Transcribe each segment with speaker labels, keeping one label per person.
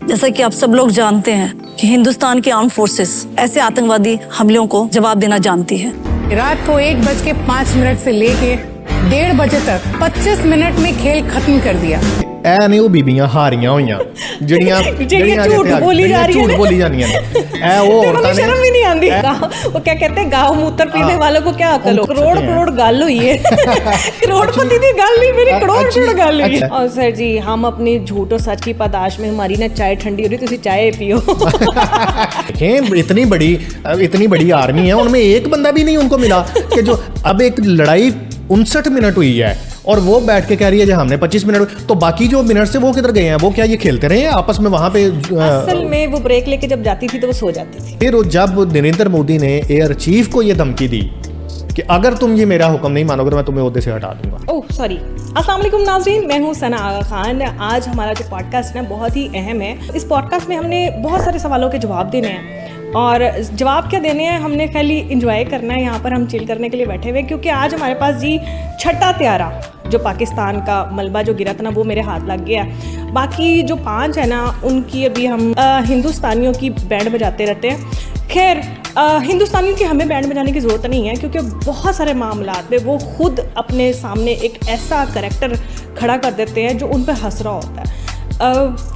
Speaker 1: जैसा कि आप सब लोग जानते हैं कि हिंदुस्तान की आर्म फोर्सेस ऐसे आतंकवादी हमलों को जवाब देना जानती है।
Speaker 2: रात को 1:05 से लेके 1:30 बजे तक 25 मिनट में खेल खत्म कर दिया।
Speaker 3: ਐ ਨੇ ਉਹ ਬੀਬੀਆਂ ਹਾਰੀਆਂ ਹੋਈਆਂ ਜਿਹੜੀਆਂ
Speaker 2: ਝੂਠ ਬੋਲੀ ਜਾ ਰਹੀਆਂ ਨੇ।
Speaker 3: ਝੂਠ ਬੋਲੀ ਜਾਂਦੀਆਂ ਨੇ ਐ ਉਹ ਔਰਤਾਂ ਨੇ।
Speaker 2: शर्म भी नहीं आती। वो क्या कहते हैं, गाँव मूत्र पीने वालों को क्या अकल हो। करोड़ गल हुई है। करोड़पति की गल नहीं, मेरी करोड़ गल हुई है। और सर जी, हम अपनी झूठ और सच की पादाश में हमारी ना चाय ठंडी हो रही, तुसी चाय पियो।
Speaker 3: इतनी बड़ी आर्मी है, उनमें एक बंदा भी नहीं उनको मिला कि जो अब एक लड़ाई 59 मिनट हुई है और वो बैठ के कह रही है कि हमने 25 मिनट, तो बाकी जो मिनट से वो किधर गए हैं? वो क्या ये खेलते रहे हैं आपस में वहां पे?
Speaker 2: असल में वो ब्रेक लेके जब जाती थी तो वो सो जाती थी।
Speaker 3: फिर जब नरेंद्र मोदी ने एयर चीफ को ये धमकी दी कि अगर तुम ये मेरा हुक्म नहीं मानोगे तो मैं तुम्हें ओहदे से हटा दूंगा।
Speaker 2: Oh sorry. अस्सलाम वालेकुम नाज़रीन, मैं हूँ सना आगा खान। आज हमारा जो पॉडकास्ट है बहुत ही अहम है। इस पॉडकास्ट में हमने बहुत सारे सवालों के जवाब देने हैं, और जवाब क्या देने हैं, हमने खाली इंजॉय करना है। यहाँ पर हम चिल करने के लिए बैठे हुए, क्योंकि आज हमारे पास जी छठा त्यारा जो पाकिस्तान का मलबा जो गिरा था ना, वो मेरे हाथ लग गया। बाकी जो 5 है ना, उनकी अभी हम हिंदुस्तानियों की बैंड बजाते रहते हैं। खैर, हिंदुस्तानियों की हमें बैंड बजाने की ज़रूरत नहीं है, क्योंकि बहुत सारे मामलात में वो खुद अपने सामने एक ऐसा करैक्टर खड़ा कर देते हैं जो उन पर हंस रहा होता है।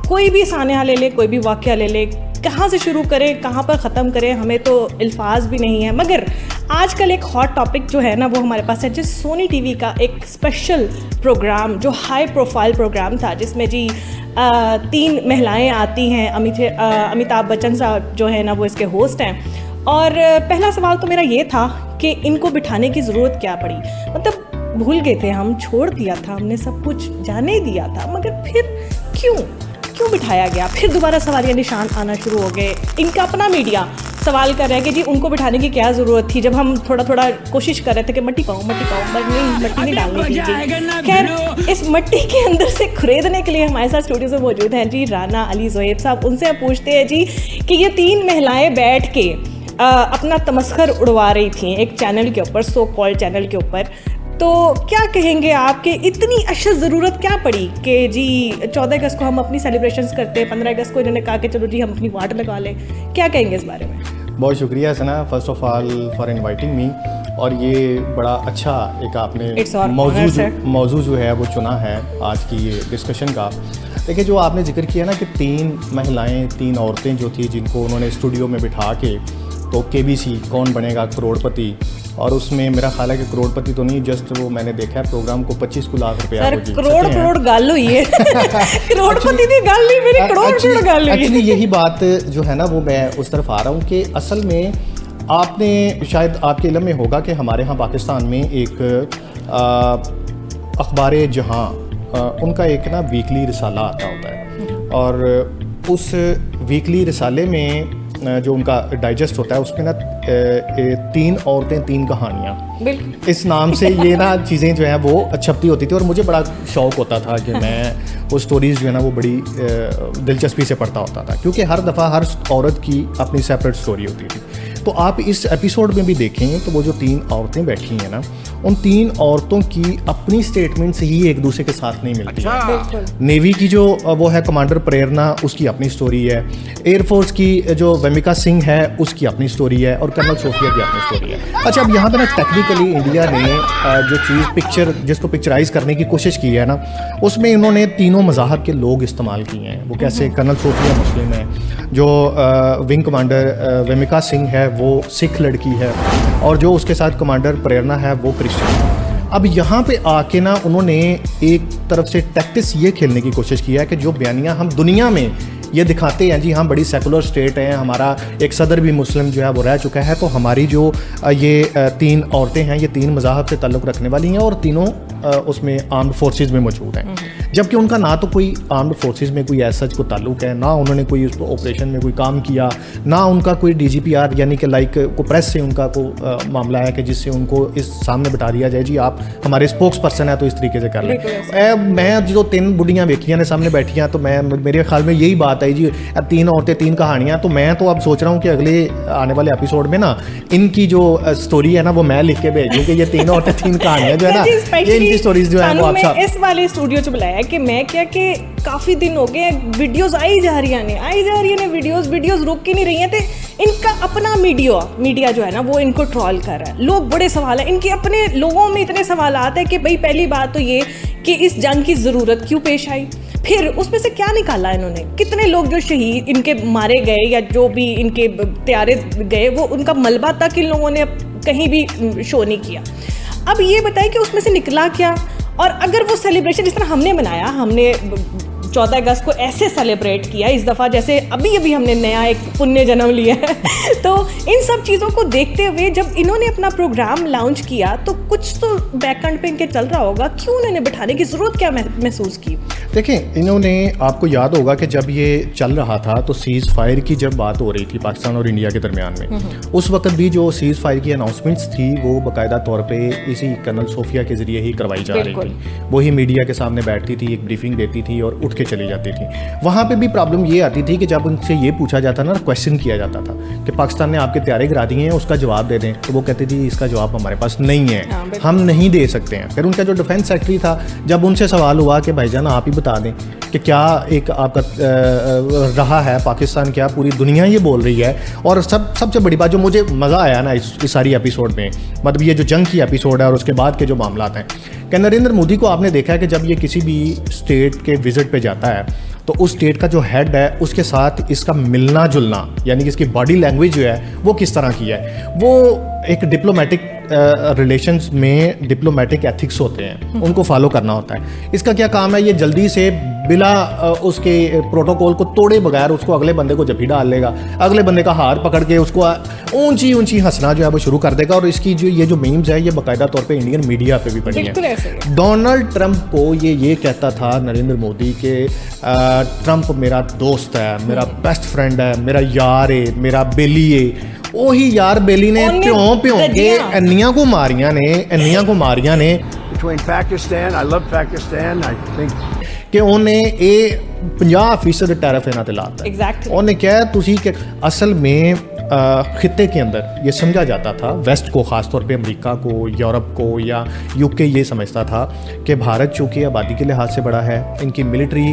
Speaker 2: कोई भी सानिया ले ले, कोई भी वाक़या ले ले, कहाँ से शुरू करें, कहाँ पर ख़त्म करें, हमें तो अल्फाज भी नहीं है। मगर आजकल एक हॉट टॉपिक जो है ना, वो हमारे पास है, जिस सोनी टीवी का एक स्पेशल प्रोग्राम जो हाई प्रोफाइल प्रोग्राम था, जिसमें जी 3 महिलाएं आती हैं। अमिताभ बच्चन साहब जो है ना, वो इसके होस्ट हैं। और पहला सवाल तो मेरा ये था कि इनको बिठाने की ज़रूरत क्या पड़ी। मतलब भूल गए थे हम, छोड़ दिया था हमने, सब कुछ जाने दिया था, मगर फिर क्यों बिठाया गया? फिर दोबारा सवालिया निशान आना शुरू हो गए। इनका अपना मीडिया सवाल कर रहा है कि जी उनको बिठाने की क्या ज़रूरत थी, जब हम थोड़ा कोशिश कर रहे थे कि मट्टी पाओ मट्टी नहीं डालनी थी। खैर, इस मट्टी के अंदर से खुरेदने के लिए हमारे साथ स्टूडियो में मौजूद हैं जी राना अली ज़ोहेब साहब। उनसे हम पूछते हैं जी कि ये 3 महिलाएं बैठ के अपना तमस्खर उड़वा रही थी एक चैनल के ऊपर, सो कॉल्ड चैनल के ऊपर, तो क्या कहेंगे आपके इतनी अशद ज़रूरत क्या पड़ी कि जी 14 अगस्त को हम अपनी सेलिब्रेशंस करते हैं, 15 अगस्त को इन्होंने कहा कि चलो जी हम अपनी वाट लगा लें। क्या कहेंगे इस बारे में?
Speaker 3: बहुत शुक्रिया Sana, first of all for inviting me. और ये बड़ा अच्छा एक आपने मौजू जो है वो चुना है आज की ये डिस्कशन का। देखिए, जो आपने जिक्र किया ना कि 3 महिलाएं, 3 औरतें जो थी, जिनको उन्होंने स्टूडियो में बिठा के, तो KBC कौन बनेगा करोड़पति, और उसमें मेरा ख्याल है कि करोड़पति तो नहीं, जस्ट वो मैंने देखा है प्रोग्राम को 25 लाख रुपया
Speaker 2: करोड़ गल हुई है। करोड़पति की गल नहीं, मेरी करोड़ गल हुई।
Speaker 3: एक्चुअली यही बात जो है ना, वो मैं उस तरफ आ रहा हूँ कि असल में आपने शायद आपके इल्म में होगा कि हमारे यहाँ पाकिस्तान में एक अखबार जहाँ उनका एक ना वीकली रिसाला आता होता है, और उस वीकली रिसाले में जो उनका डाइजेस्ट होता है, उसमें ना 3 औरतें 3 कहानियाँ, इस नाम से ये ना चीज़ें जो हैं वो छपती होती थी। और मुझे बड़ा शौक़ होता था कि मैं वो स्टोरीज़ जो है ना वो बड़ी दिलचस्पी से पढ़ता होता था, क्योंकि हर दफ़ा हर औरत की अपनी सेपरेट स्टोरी होती थी। तो आप इस एपिसोड में भी देखें तो वो जो 3 औरतें बैठी हैं ना, उन 3 औरतों की अपनी स्टेटमेंट से ही एक दूसरे के साथ नहीं मिलती है। नेवी की जो वो है कमांडर प्रेरणा, उसकी अपनी स्टोरी है। एयरफोर्स की जो वेमिका सिंह है, उसकी अपनी स्टोरी है। और कर्नल सोफिया की अपनी स्टोरी है। अच्छा, अब यहाँ पर ना टेक्निकली इंडिया ने जो चीज़ जिसको पिक्चराइज करने की कोशिश की है ना, उसमें इन्होंने तीनों मज़ाहब के लोग इस्तेमाल किए हैं। वो कैसे? कर्नल सोफिया मुस्लिम है, जो विंग कमांडर वेमिका सिंह है वो सिख लड़की है, और जो उसके साथ कमांडर प्रेरणा है वो क्रिश्चियन है। अब यहाँ पे आके ना उन्होंने एक तरफ से टैक्टिस ये खेलने की कोशिश की है कि जो बयानियाँ हम दुनिया में ये दिखाते हैं जी, हम बड़ी सेकुलर स्टेट हैं, हमारा एक सदर भी मुस्लिम जो है वो रह चुका है, तो हमारी जो ये 3 औरतें हैं ये 3 मज़ाहब से ताल्लुक़ रखने वाली हैं, और तीनों उसमें आर्म्ड फोर्सेस में मौजूद हैं। जबकि उनका ना तो कोई आर्म्ड फोर्सेस में कोई ऐसा को ताल्लुक है, ना उन्होंने कोई उस ऑपरेशन में कोई काम किया, ना उनका कोई DGPR यानी कि लाइक को प्रेस से उनका को मामला है कि जिससे उनको इस सामने बिठा दिया जाए जी आप हमारे स्पोक्स पर्सन है तो इस तरीके से कर लें। मैं जो 3 बुढ़ियाँ वेखियाँ ने सामने बैठी हैं, तो मैं मेरे ख्याल में यही बात है जी, 3 औरतें 3 कहानियाँ। तो मैं तो अब सोच रहा हूँ कि अगले आने वाले एपिसोड में ना इनकी जो स्टोरी है ना वो मैं लिख के भेजूँ कि ये 3 औरतें 3 कहानियाँ जो है ना, ये इनकी स्टोरीज जो है वो आप
Speaker 2: इस वाले स्टूडियो च बुलाया कि मैं क्या कि काफ़ी दिन हो गए वीडियोस आई जा रही ने वीडियोस रुक ही नहीं रही हैं। तो इनका अपना मीडिया जो है ना वो इनको ट्रोल कर रहा है। लोग बड़े सवाल है इनके अपने लोगों में, इतने सवाल आते हैं कि भाई पहली बात तो ये कि इस जंग की ज़रूरत क्यों पेश आई, फिर उसमें से क्या निकाला इन्होंने, कितने लोग जो शहीद इनके मारे गए या जो भी इनके त्यारे गए वो उनका मलबा तक इन लोगों ने कहीं भी शो नहीं किया। अब ये बताइए कि उसमें से निकला क्या, और अगर वो सेलिब्रेशन जिस तरह हमने मनाया, हमने 14 अगस्त को ऐसे सेलिब्रेट किया इस दफ़ा जैसे अभी हमने नया एक पुण्य जन्म लिया है तो इन सब चीज़ों को देखते हुए जब इन्होंने अपना प्रोग्राम लॉन्च किया तो कुछ तो बैकएंड पे इनके चल रहा होगा, क्यों उन्होंने बिठाने की ज़रूरत क्या महसूस की?
Speaker 3: देखें, इन्होंने, आपको याद होगा कि जब ये चल रहा था तो सीज़ फायर की जब बात हो रही थी पाकिस्तान और इंडिया के दरमियान में, उस वक्त भी जो सीज़ फायर की अनाउंसमेंट्स थी वो बाकायदा तौर पर इसी कर्नल सोफिया के ज़रिए ही करवाई जा रही थी। वही मीडिया के सामने बैठती थी, एक ब्रीफिंग देती थी और उठ के चली जाती थी। वहाँ पे भी प्रॉब्लम ये आती थी कि जब उनसे ये पूछा जाता ना, क्वेश्चन किया जाता था कि पाकिस्तान ने आपके त्यारे गिरा दिए हैं, उसका जवाब दे दें, तो वो कहती थी इसका जवाब हमारे पास नहीं है, हम नहीं दे सकते हैं। फिर उनका जो डिफेंस सेक्रेटरी था, जब उनसे सवाल हुआ कि भाईजान आप ही बता दें कि क्या एक आपका रहा है पाकिस्तान, क्या पूरी दुनिया ये बोल रही है। और सबसे बड़ी बात जो मुझे मज़ा आया ना इस सारी एपिसोड में, मतलब ये जो जंग की एपिसोड है और उसके बाद के जो मामलात हैं, कि नरेंद्र मोदी को आपने देखा है कि जब ये किसी भी स्टेट के विजिट पे जाता है तो उस स्टेट का जो हेड है उसके साथ इसका मिलना जुलना, यानी कि इसकी बॉडी लैंग्वेज जो है वो किस तरह की है, वो एक डिप्लोमेटिक रिलेशंस में डिप्लोमेटिक एथिक्स होते हैं, उनको फॉलो करना होता है। इसका क्या काम है, ये जल्दी से बिना उसके प्रोटोकॉल को तोड़े बगैर उसको अगले बंदे को जफी डाल लेगा, अगले बंदे का हार पकड़ के उसको ऊंची हंसना जो है वो शुरू कर देगा। और इसकी जो ये जो मीम्स है ये बाकायदा तौर पे इंडियन मीडिया पे भी पड़ी है। डोनाल्ड ट्रंप को ये कहता था नरेंद्र मोदी के ट्रंप मेरा दोस्त है, मेरा बेस्ट फ्रेंड है, मेरा यार है, मेरा बेली है। ਉਹੀ यार बेली ने प्यों के अन्नियां को मारियां ने
Speaker 4: Between Pakistan, I love Pakistan, I think
Speaker 3: कि ਉਹਨੇ ਇਹ 50% टैरिफ ਇਹਨਾਂ ਤੇ ਲਾਤਾ।
Speaker 2: Exactly.
Speaker 3: ਉਹਨੇ ਕਿਹਾ ਤੁਸੀਂ कि असल में खित्ते के अंदर ये समझा जाता था, वेस्ट को ख़ासतौर पे अमेरिका को, यूरोप को या यूके ये समझता था कि भारत चूँकि आबादी के लिहाज से बड़ा है, इनकी मिलिट्री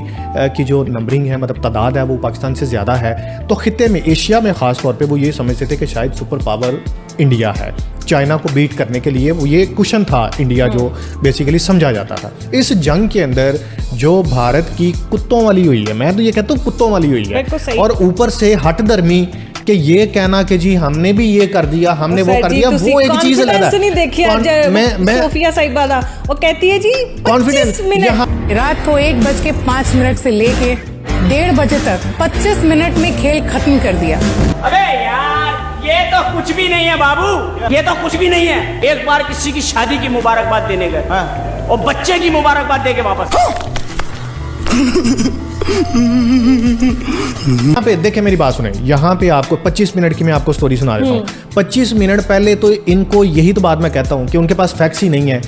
Speaker 3: की जो नंबरिंग है, मतलब तादाद है वो पाकिस्तान से ज़्यादा है, तो खित्ते में एशिया में ख़ास तौर पे वो ये समझते थे कि शायद सुपर पावर इंडिया है, चाइना को बीट करने के लिए वो ये कुशन था इंडिया जो बेसिकली समझा जाता था। इस जंग के अंदर जो भारत की कुत्तों वाली हुई है, मैं तो ये कहता हूँ कुत्तों वाली हुई है, और ऊपर से हट धर्मी कि ये कहना कि जी हमने भी ये कर दिया, हमने वो कर दिया, वो एक चीज अलग है।
Speaker 2: नहीं देखी आज सोफिया साहिबा दा, वो कहती है जी
Speaker 3: कॉन्फिडेंस।
Speaker 5: रात को 1:05 से लेके 1:30 बजे तक 25 मिनट में खेल खत्म कर दिया।
Speaker 6: अबे यार ये तो कुछ भी नहीं है बाबू, ये तो कुछ भी नहीं है। एक बार किसी की शादी की मुबारकबाद देने गए और बच्चे की मुबारकबाद दे के वापस।
Speaker 3: यहाँ पे देखे मेरी बात सुने, यहाँ पे आपको 25 मिनट की मैं आपको स्टोरी सुना देता हूँ। 25 मिनट पहले तो इनको यही तो बात मैं कहता हूँ कि उनके पास फैक्ट्स ही नहीं है।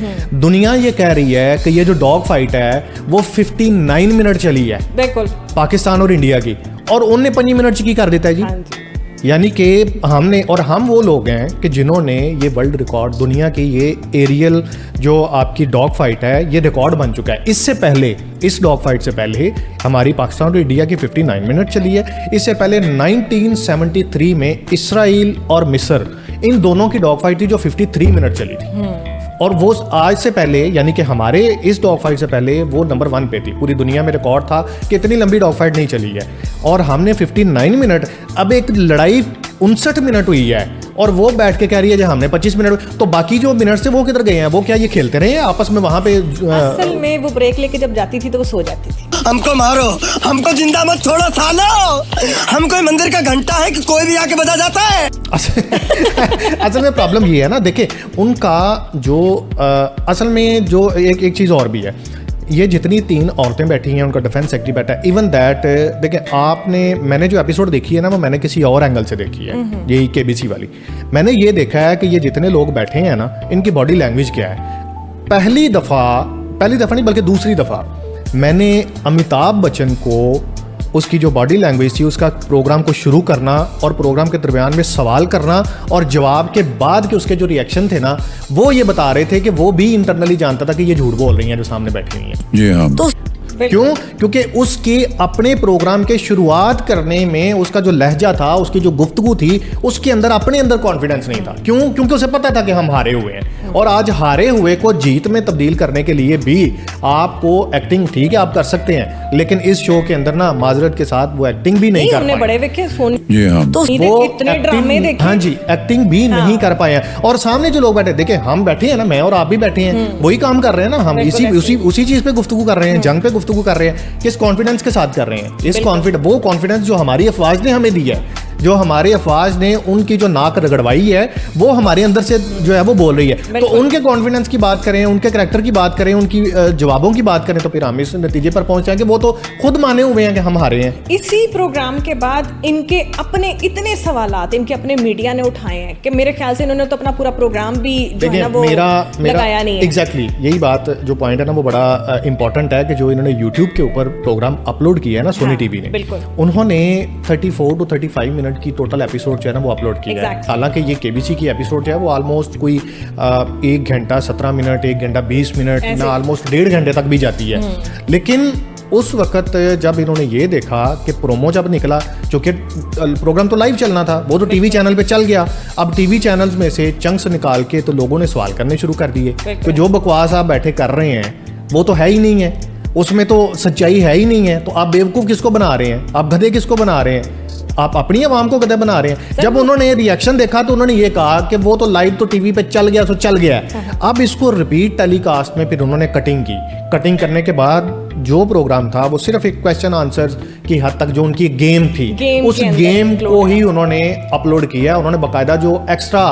Speaker 3: दुनिया ये कह रही है कि ये जो डॉग फाइट है वो 59 मिनट चली है, बिल्कुल पाकिस्तान और इंडिया की, और उनने 5 मिनट की कर देता है जी। यानी कि हमने, और हम वो लोग हैं कि जिन्होंने ये वर्ल्ड रिकॉर्ड, दुनिया की ये एरियल जो आपकी डॉग फाइट है ये रिकॉर्ड बन चुका है। इससे पहले, इस डॉग फाइट से पहले हमारी पाकिस्तान और इंडिया की 59 मिनट चली है। इससे पहले 1973 में इसराइल और मिस्र, इन दोनों की डॉग फाइट थी जो 53 मिनट चली थी, और वो आज से पहले यानी कि हमारे इस डॉग फाइट से पहले वो नंबर 1 पे थी। पूरी दुनिया में रिकॉर्ड था कि इतनी लंबी डॉग फाइट नहीं चली है, और हमने 59 मिनट, अब एक लड़ाई 59 मिनट हुई है और वो बैठ के कह रही है जो हमने 25 मिनट, तो बाकी जो मिनट से वो किधर गए हैं? वो क्या ये खेलते रहे हैं आपस में वहां पे?
Speaker 2: असल में वो ब्रेक लेके जब जाती थी तो वो सो जाती थी।
Speaker 7: हमको मारो, हमको जिंदा मत छोड़ो सालो, हम कोई मंदिर का घंटा है कि कोई भी आके बजा जाता है।
Speaker 3: असल में प्रॉब्लम ये है ना, देखे उनका जो असल में जो एक चीज़ और भी है, ये जितनी 3 औरतें बैठी हैं, उनका डिफेंस सेक्रेटरी बैठा है, इवन दैट देखें आपने, मैंने जो एपिसोड देखी है ना वो मैंने किसी और एंगल से देखी है, यही केबीसी वाली। मैंने ये देखा है कि ये जितने लोग बैठे हैं ना, इनकी बॉडी लैंग्वेज क्या है। पहली दफ़ा नहीं बल्कि दूसरी दफ़ा मैंने अमिताभ बच्चन को उसकी जो बॉडी लैंग्वेज थी, उसका प्रोग्राम को शुरू करना और प्रोग्राम के दरमियान में सवाल करना और जवाब के बाद के उसके जो रिएक्शन थे ना, वो ये बता रहे थे कि वो भी इंटरनली जानता था कि ये झूठ बोल रही हैं जो सामने बैठी हुई हैं।
Speaker 8: जी हाँ।
Speaker 3: तो क्यों? क्योंकि उसके अपने प्रोग्राम के शुरुआत करने में उसका जो लहजा था, उसकी जो गुफ्तगू थी, उसके अंदर अपने अंदर कॉन्फिडेंस नहीं था। क्यों? क्योंकि उसे पता था कि हम हारे हुए हैं, और आज हारे हुए को जीत में तब्दील करने के लिए भी आपको एक्टिंग, ठीक है आप कर सकते हैं, लेकिन इस शो के अंदर ना माजरत के साथ वो एक्टिंग भी नहीं कर
Speaker 2: हमने
Speaker 3: पाए।
Speaker 2: बड़े देखे सोनी
Speaker 1: तो
Speaker 3: वो
Speaker 2: इतने ड्रामे
Speaker 3: एक्टिंग,
Speaker 2: देखे।
Speaker 3: हाँ जी, एक्टिंग भी नहीं कर पाए हैं। और सामने जो लोग बैठे, देखिए हम बैठे हैं ना, मैं और आप भी बैठे हैं, वही काम कर रहे हैं ना हम, उसी चीज पे गुफ्तगू कर रहे हैं, जंग पे गुफ्तगू कर रहे हैं। किस कॉन्फिडेंस के साथ कर रहे हैं? इस कॉन्फिडेंस, वो कॉन्फिडेंस जो हमारी अफवाज ने हमें दिया है, जो हमारे अफवाज ने उनकी जो नाक रगड़वाई है, वो हमारे अंदर से जो है वो बोल रही है। तो उनके कॉन्फिडेंस की बात करें, उनके कैरेक्टर की बात करें, उनकी जवाबों की बात करें, तो फिर हम इस नतीजे पर पहुंच जाएंगे वो तो खुद माने हुए हैं कि हम हारे हैं।
Speaker 2: इसी प्रोग्राम के बाद इनके अपने इतने सवालात इनके अपने मीडिया ने उठाए हैं कि मेरे ख्याल से इन्होंने तो अपना पूरा प्रोग्राम भी जो है ना वो लगाया नहीं है।
Speaker 3: एग्जैक्टली यही बात जो पॉइंट है ना, वो बड़ा इंपॉर्टेंट है कि जो इन्होंने यूट्यूब के ऊपर प्रोग्राम अपलोड किया है ना सोनी टीवी ने,
Speaker 2: बिल्कुल।
Speaker 3: उन्होंने 34 to 35 मिनट की टोटल एपिसोड जो है ना वो अपलोड किया है। हालांकि ये केबीसी की एपिसोड जो है वो ऑलमोस्ट कोई 1 घंटा 17 मिनट, 1 घंटा 20 मिनट ना, ऑलमोस्ट 1.5 घंटे तक भी जाती है। लेकिन उस वक्त जब इन्होंने ये देखा कि प्रोमो जब निकला, चूंकि प्रोग्राम तो लाइव चलना था, वो तो टीवी चैनल पे चल गया, अब टीवी चैनल्स में से चंक्स निकाल के तो लोगों ने सवाल करने शुरू कर दिए कि जो बकवास आप बैठे कर रहे हैं वो तो है ही नहीं है, उसमें तो सच्चाई है ही नहीं है, तो आप बेवकूफ़ किसको बना रहे हैं, आप गधे किसको बना रहे हैं, आप अपनी आवाम को गधे बना रहे हैं। जब उन्होंने रिएक्शन देखा तो उन्होंने ये कहा कि वो तो लाइव तो टीवी पे चल गया तो चल गया। अब इसको रिपीट टेलीकास्ट में फिर उन्होंने कटिंग की। कटिंग करने के बाद जो प्रोग्राम था वो सिर्फ एक क्वेश्चन आंसर की हद तक जो उनकी गेम थी, उस गेम को ही उन्होंने अपलोड किया। उन्होंने बाकायदा जो एक्स्ट्रा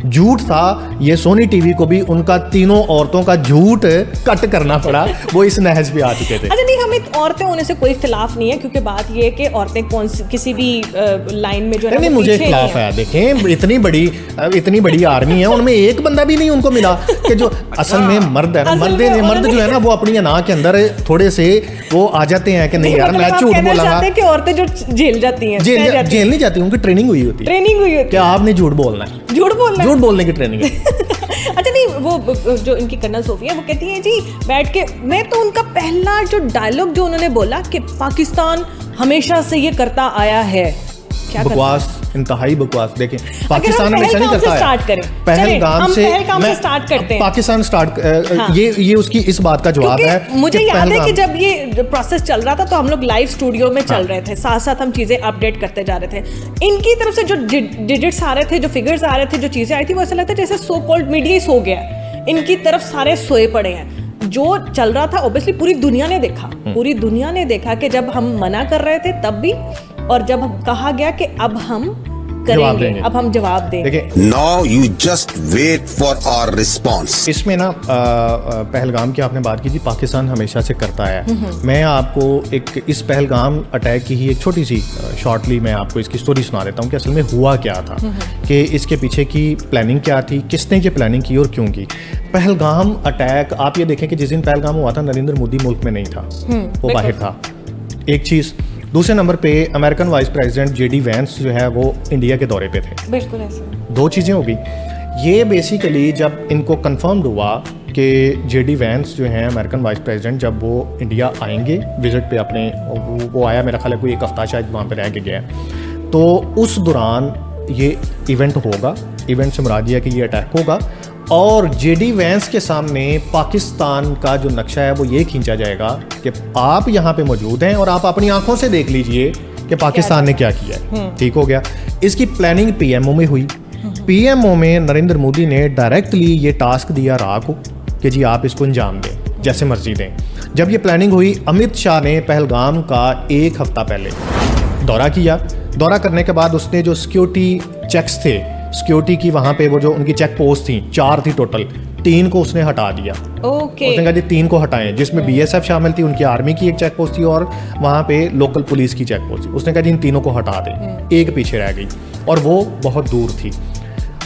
Speaker 3: झूठ था, ये सोनी टीवी को भी उनका तीनों औरतों का झूठ कट करना पड़ा, वो इस नहज पे आ चुके थे।
Speaker 2: अच्छा नहीं, हमें औरतें होने से कोई इख्तिलाफ नहीं है, क्योंकि बात ये है कि औरतें कौन सी किसी भी लाइन में जो है
Speaker 3: नहीं, मुझे इख्तिलाफ है। देखें इतनी बड़ी आर्मी है, उनमें एक बंदा भी नहीं उनको मिला कि जो असल में मर्द है ना, मर्द जो है ना वो अपनी नाक के अंदर थोड़े से वो आ जाते हैं कि नहीं यार मैं झूठ बोलूंगा।
Speaker 2: कि औरतें जो जेल जाती हैं,
Speaker 3: जेल नहीं जाती, उनकी ट्रेनिंग हुई होती है कि आपने झूठ बोलना है, झूठ बोलने की ट्रेनिंग है।
Speaker 2: अच्छा नहीं, वो जो इनकी कर्नल सोफिया वो कहती है जी बैठ के, मैं तो उनका पहला जो डायलॉग जो उन्होंने बोला कि पाकिस्तान हमेशा से ये करता आया है, क्या
Speaker 3: बकवास, इंतहाई बकवास। देखें पाकिस्तान हमेशा नहीं करता है,
Speaker 2: पहलगाम से स्टार्ट करते हैं,
Speaker 3: पाकिस्तान स्टार्ट, ये उसकी इस बात का जवाब है।
Speaker 2: मुझे याद है कि जब ये प्रोसेस चल रहा था तो हम लोग लाइव स्टूडियो में चल रहे थे, साथ साथ हम चीजें अपडेट करते जा रहे थे। इनकी तरफ से जो डिजिट्स आ रहे थे, जो फिगर्स आ रहे थे, जो चीजें आई थी, वो ऐसा लगता है जैसे सो कॉल्ड मीडिया ही सो गया, इनकी तरफ सारे सोए पड़े हैं। जो चल रहा था ऑब्वियसली पूरी दुनिया ने देखा कि जब हम मना कर रहे थे तब भी, और जब कहा गया कि अब हम करेंगे, अब हम जवाब देंगे।
Speaker 8: Now you just wait for our response.
Speaker 3: इसमें ना पहलगाम की आपने बात की थी, पाकिस्तान हमेशा से करता है। मैं आपको एक इस पहलगाम अटैक की ही एक छोटी सी शॉर्टली मैं आपको इसकी स्टोरी सुना देता हूँ कि असल में हुआ क्या था, कि इसके पीछे की प्लानिंग क्या थी, किसने ये प्लानिंग की और क्यों की। पहलगाम अटैक, आप ये देखें कि जिस दिन पहलगाम हुआ था नरेंद्र मोदी मुल्क में नहीं था, वो बाहर था, एक चीज़। दूसरे नंबर पे American vice president JD Vance जो है वो इंडिया के दौरे पे थे।
Speaker 2: बिल्कुल ऐसे
Speaker 3: 2 चीज़ें हो गई। ये बेसिकली जब इनको कंफर्म्ड हुआ कि जेडी वैंस जो हैं अमेरिकन वाइस प्रेसिडेंट, जब वो इंडिया आएंगे विजिट पे अपने, वो आया मेरा ख्याल है कोई 1 हफ्ता शायद वहाँ पे रह के गया, तो उस दौरान ये इवेंट होगा। इवेंट से मुराद ये है कि ये अटैक होगा और जेडी वैंस के सामने पाकिस्तान का जो नक्शा है वो ये खींचा जाएगा कि आप यहाँ पे मौजूद हैं और आप अपनी आंखों से देख लीजिए कि पाकिस्तान ने क्या किया है। ठीक हो गया। इसकी प्लानिंग पीएमओ में हुई। पीएमओ में नरेंद्र मोदी ने डायरेक्टली ये टास्क दिया राह को कि जी आप इसको अंजाम दें, जैसे मर्जी दें। जब ये प्लानिंग हुई, अमित शाह ने पहलगाम का 1 हफ्ता पहले दौरा किया। दौरा करने के बाद उसने जो सिक्योरिटी चेक्स थे, सिक्योरिटी की वहाँ पे वो जो उनकी चेक पोस्ट थी, 4 थी टोटल, 3 को उसने हटा दिया।
Speaker 2: ओके।
Speaker 3: उसने कहा जी 3 को हटाएं, जिसमें बीएसएफ शामिल थी, उनकी आर्मी की एक चेक पोस्ट थी और वहाँ पे लोकल पुलिस की चेक पोस्ट थी। उसने कहा जी इन तीनों को हटा दें। एक पीछे रह गई और वो बहुत दूर थी।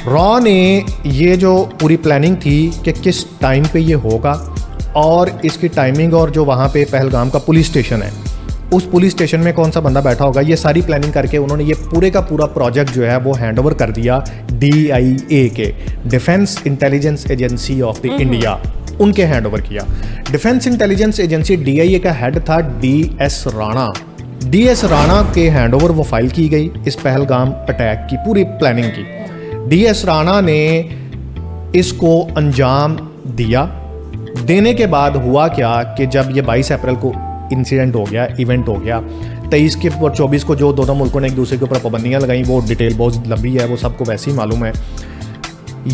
Speaker 3: रॉ ने ये जो पूरी प्लानिंग थी कि किस टाइम पे ये होगा और इसकी टाइमिंग, और जो वहाँ पे पहलगाम का पुलिस स्टेशन है उस पुलिस स्टेशन में कौन सा बंदा बैठा होगा, ये सारी प्लानिंग करके उन्होंने ये पूरे का पूरा प्रोजेक्ट जो है वो हैंडओवर कर दिया DIA के, defence intelligence agency of the India, उनके हैंडओवर किया। डिफेंस इंटेलिजेंस एजेंसी DIA का हेड था DS राणा। DS राणा के हैंडओवर वो फाइल की गई इस पहलगाम अटैक की पूरी प्लानिंग की। DS राणा ने इसको अंजाम दिया। देने के बाद हुआ क्या कि जब ये 22 अप्रैल को इंसिडेंट हो गया, इवेंट हो गया, 23 के और 24 को जो दोनों मुल्कों ने एक दूसरे के ऊपर पाबंदियाँ लगाई, वो डिटेल बहुत लंबी है, वो सबको वैसे ही मालूम है।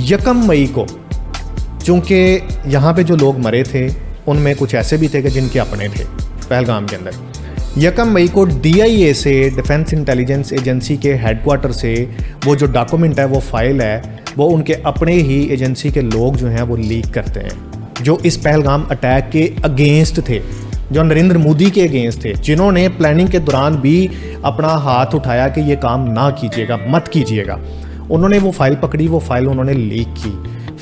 Speaker 3: 1 मई को चूँकि यहाँ पे जो लोग मरे थे उनमें कुछ ऐसे भी थे कि जिनके अपने थे पहलगाम के अंदर। 1 मई को DIA से, डिफेंस इंटेलिजेंस एजेंसी के हेडक्वार्टर से वो जो डॉक्यूमेंट है, वो फाइल है, वो उनके अपने ही एजेंसी के लोग जो हैं वो लीक करते हैं, जो इस पहलगाम अटैक के अगेंस्ट थे, जो नरेंद्र मोदी के अगेंस्ट थे, जिन्होंने प्लानिंग के दौरान भी अपना हाथ उठाया कि ये काम ना कीजिएगा, मत कीजिएगा। उन्होंने वो फाइल पकड़ी, वो फाइल उन्होंने लीक की।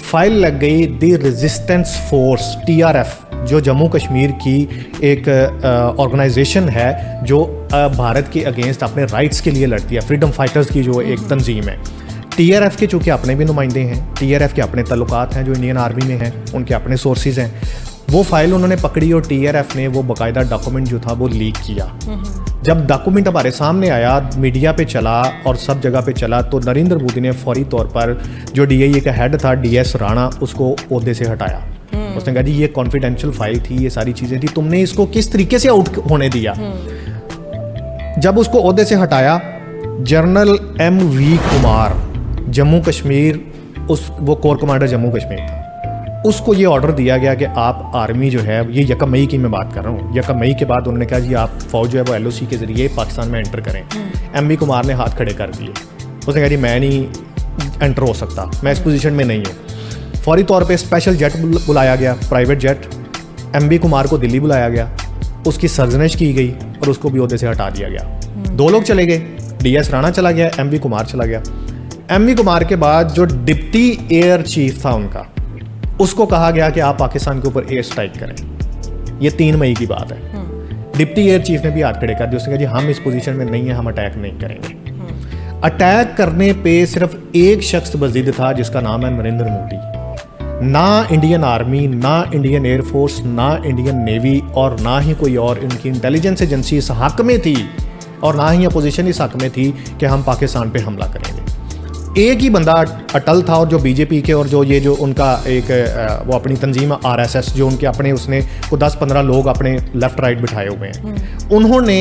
Speaker 3: फाइल लग गई द रेजिस्टेंस फोर्स TRF, जो जम्मू कश्मीर की एक ऑर्गेनाइजेशन है जो भारत के अगेंस्ट अपने राइट्स के लिए लड़ती है, फ्रीडम फाइटर्स की जो एक तंजीम है। TRF के चूँकि अपने भी नुमाइंदे हैं, TRF के अपने ताल्लुकात हैं जो इंडियन आर्मी में हैं, उनके अपने सोर्सेज हैं। वो फाइल उन्होंने पकड़ी और TRF ने वो बाकायदा डॉक्यूमेंट जो था वो लीक किया। जब डॉक्यूमेंट हमारे सामने आया, मीडिया पे चला और सब जगह पे चला, तो नरेंद्र मोदी ने फौरी तौर पर जो DIA का हेड था DS राणा, उसको ओहदे से हटाया। उसने कहा जी ये कॉन्फिडेंशियल फाइल थी, ये सारी चीज़ें थी, तुमने इसको किस तरीके से आउट होने दिया। जब उसको ओहदे से हटाया, जनरल MV कुमार, जम्मू कश्मीर, वो कोर कमांडर जम्मू कश्मीर था, उसको ये ऑर्डर दिया गया कि आप आर्मी जो है, ये 1 मई की मैं बात कर रहा हूँ, 1 मई के बाद उन्होंने कहा जी आप फौज जो है वो LOC के ज़रिए पाकिस्तान में एंटर करें। MV कुमार ने हाथ खड़े कर दिए। उसने कहा जी मैं नहीं एंटर हो सकता, मैं इस पोजीशन में नहीं हूँ। फौरी तौर पे स्पेशल जेट बुलाया गया, प्राइवेट जेट, MV कुमार को दिल्ली बुलाया गया, उसकी सर्जनिश की गई और उसको भी ओहदे से हटा दिया गया। 2 लोग चले गए, DS राणा चला गया, MV कुमार चला गया। MV कुमार के बाद जो डिप्टी एयर चीफ था उनका, उसको कहा गया कि आप पाकिस्तान के ऊपर एयर स्ट्राइक करें। ये 3 मई की बात है। डिप्टी एयर चीफ ने भी हाथ खड़े कर दिए। उसने कहा जी हम इस पोजीशन में नहीं है, हम अटैक नहीं करेंगे। अटैक करने पे सिर्फ एक शख्स मजीद था जिसका नाम है नरेंद्र मोदी। ना इंडियन आर्मी, ना इंडियन एयरफोर्स, ना इंडियन नेवी और ना ही कोई और इनकी इंटेलिजेंस एजेंसी इस हक में थी और ना ही अपोजिशन इस हक में थी कि हम पाकिस्तान पे हमला करेंगे। एक ही बंदा अटल था और जो BJP के और जो उनका एक वो अपनी तंजीम RSS, जो उनके अपने उसने को 10-15 लोग अपने लेफ्ट राइट बिठाए हुए हैं, उन्होंने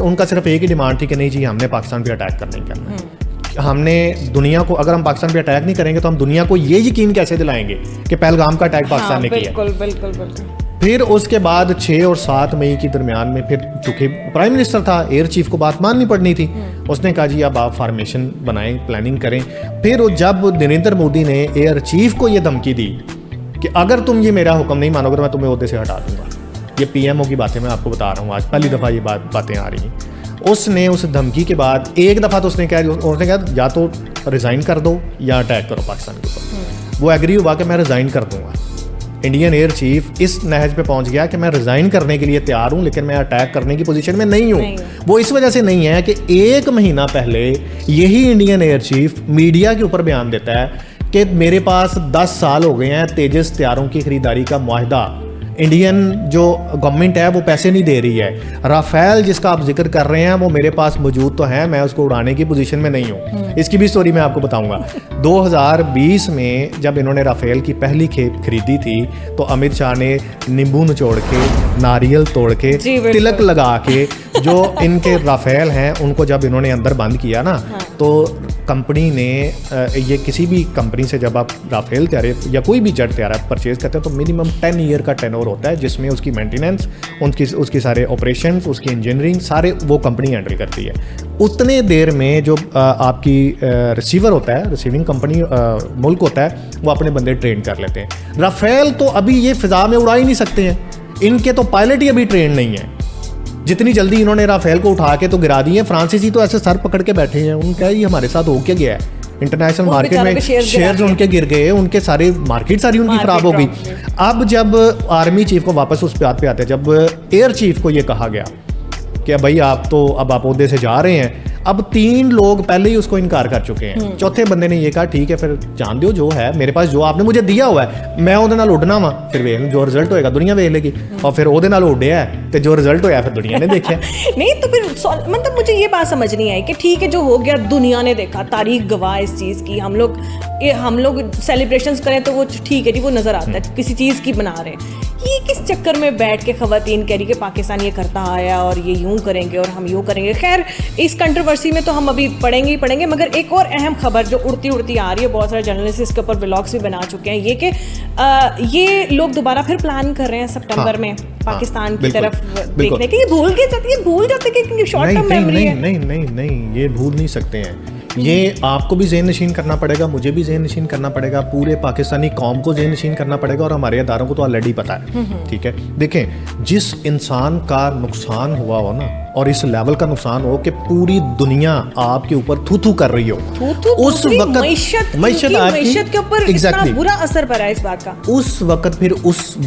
Speaker 3: उनका सिर्फ एक ही डिमांड थी कि नहीं जी हमने पाकिस्तान पे अटैक करना ही करना है। हमने दुनिया को, अगर हम पाकिस्तान पे अटैक नहीं करेंगे तो हम दुनिया को ये यकीन कैसे दिलाएंगे कि पहलगाम का अटैक पाकिस्तान ने किया।
Speaker 2: बिल्कुल।
Speaker 3: फिर उसके बाद 6 और 7 मई के दरमियान में, फिर चूँकि प्राइम मिनिस्टर था, एयर चीफ को बात माननी पड़नी थी, उसने कहा जी अब आप फार्मेशन बनाएं, प्लानिंग करें। फिर जब नरेंद्र मोदी ने एयर चीफ को ये धमकी दी कि अगर तुम ये मेरा हुक्म नहीं मानोगे तो मैं तुम्हें ओहदे से हटा दूंगा, ये PMO की बातें मैं आपको बता रहा हूँ, आज पहली दफ़ा ये बातें आ रही हैं। उसने उस धमकी के बाद एक दफ़ा तो उसने कहा या तो रिज़ाइन कर दो या अटैक करो पाकिस्तान के ऊपर। वो एग्री हुआ कि मैं रिज़ाइन कर दूंगा। इंडियन एयर चीफ इस नहज पे पहुंच गया कि मैं रिज़ाइन करने के लिए तैयार हूं, लेकिन मैं अटैक करने की पोजीशन में नहीं हूं। वो इस वजह से नहीं है कि 1 महीना पहले यही इंडियन एयर चीफ मीडिया के ऊपर बयान देता है कि मेरे पास 10 साल हो गए हैं तेजस तैयारों की खरीदारी का मुआहदा, इंडियन जो गवर्नमेंट है वो पैसे नहीं दे रही है। राफेल जिसका आप जिक्र कर रहे हैं वो मेरे पास मौजूद तो है, मैं उसको उड़ाने की पोजीशन में नहीं हूँ। इसकी भी स्टोरी मैं आपको बताऊंगा। 2020 में जब इन्होंने राफेल की पहली खेप खरीदी थी तो अमित शाह ने नींबू निचोड़ के, नारियल तोड़ के, तिलक लगा के जो इनके राफेल हैं उनको जब इन्होंने अंदर बंद किया ना, तो कंपनी ने ये किसी भी कंपनी से जब आप राफेल तैयार या कोई भी जेट तैयार परचेज करते हैं तो मिनिमम 10 ईयर का टेनोर होता है, जिसमें उसकी मेंटेनेंस, उसकी सारे ऑपरेशंस, उसकी इंजीनियरिंग सारे वो कंपनी हैंडल करती है। उतने देर में जो आपकी रिसीवर होता है, रिसीविंग कंपनी मुल्क होता है, वो अपने बंदे ट्रेन कर लेते हैं। राफेल तो अभी ये फिजा में उड़ा ही नहीं सकते हैं, इनके तो पायलट ही अभी ट्रेन नहीं है। जितनी जल्दी इन्होंने राफेल को उठा के तो गिरा दिए, फ्रांसीसी तो ऐसे सर पकड़ के बैठे हैं, उनका ये हमारे साथ हो क्या गया है। इंटरनेशनल मार्केट में शेयर्स उनके गिर गए, उनके सारे मार्केट सारी उनकी खराब हो गई। अब जब आर्मी चीफ को वापस उस बात पे आते हैं, जब एयर चीफ को ये कहा गया कि भाई आप तो अब आप ओहदे से जा रहे हैं। अब 3 लोग पहले ही उसको इनकार कर चुके हैं। चौथे बंदे ने ये कहा ठीक है फिर जान दो, जो है मेरे पास, जो आपने मुझे दिया हुआ है मैं ਉਹਦੇ ਨਾਲ ਉੱਡਣਾ ਵਾ, फिर ਵੇਖ जो रिजल्ट होएगा दुनिया ਵੇਖ लेगी। और फिर ਉਹਦੇ ਨਾਲ ਉੱਡਿਆ ਤੇ जो रिजल्ट होया फिर दुनिया ने देखा।
Speaker 2: नहीं तो फिर मतलब मुझे ये बात समझ नहीं आई कि ठीक है जो हो गया दुनिया ने देखा, तारीख गवाह इस चीज़ की, हम लोग सेलिब्रेशंस करें तो वो ठीक है जी, वो नज़र आता है किसी चीज़ की बना रहे हैं। ये किस चक्कर में बैठ के खवातीन कह रही कि पाकिस्तान ये करता आया और ये यूं करेंगे और हम यूं करेंगे। खैर इस कंट्रोवर्सी में तो हम अभी पढ़ेंगे ही पढ़ेंगे, मगर एक और अहम खबर जो उड़ती उड़ती आ रही है, बहुत सारे जर्नलिस्ट इसके ऊपर व्लॉग्स भी बना चुके हैं, ये कि ये लोग दोबारा फिर प्लान कर रहे हैं सितंबर में पाकिस्तान की तरफ देखने के। ये भूल जाते कि शॉर्ट टर्म मेमोरी है।
Speaker 3: नहीं, ये भूल नहीं सकते हैं। ये आपको भी ज़हन नशीन करना पड़ेगा, मुझे भी ज़हन नशीन करना पड़ेगा, पूरे पाकिस्तानी कौम को ज़हन नशीन करना पड़ेगा, और हमारे अदारों को तो ऑलरेडी पता है। ठीक है, देखें जिस इंसान का नुकसान हुआ हो ना, और इस लेवल का नुकसान हो कि पूरी दुनिया आपके ऊपर थू कर रही हो, उस वक्त
Speaker 2: मईशत के ऊपर इतना बुरा असर पड़ा है इस बात का,
Speaker 3: उस वक्त फिर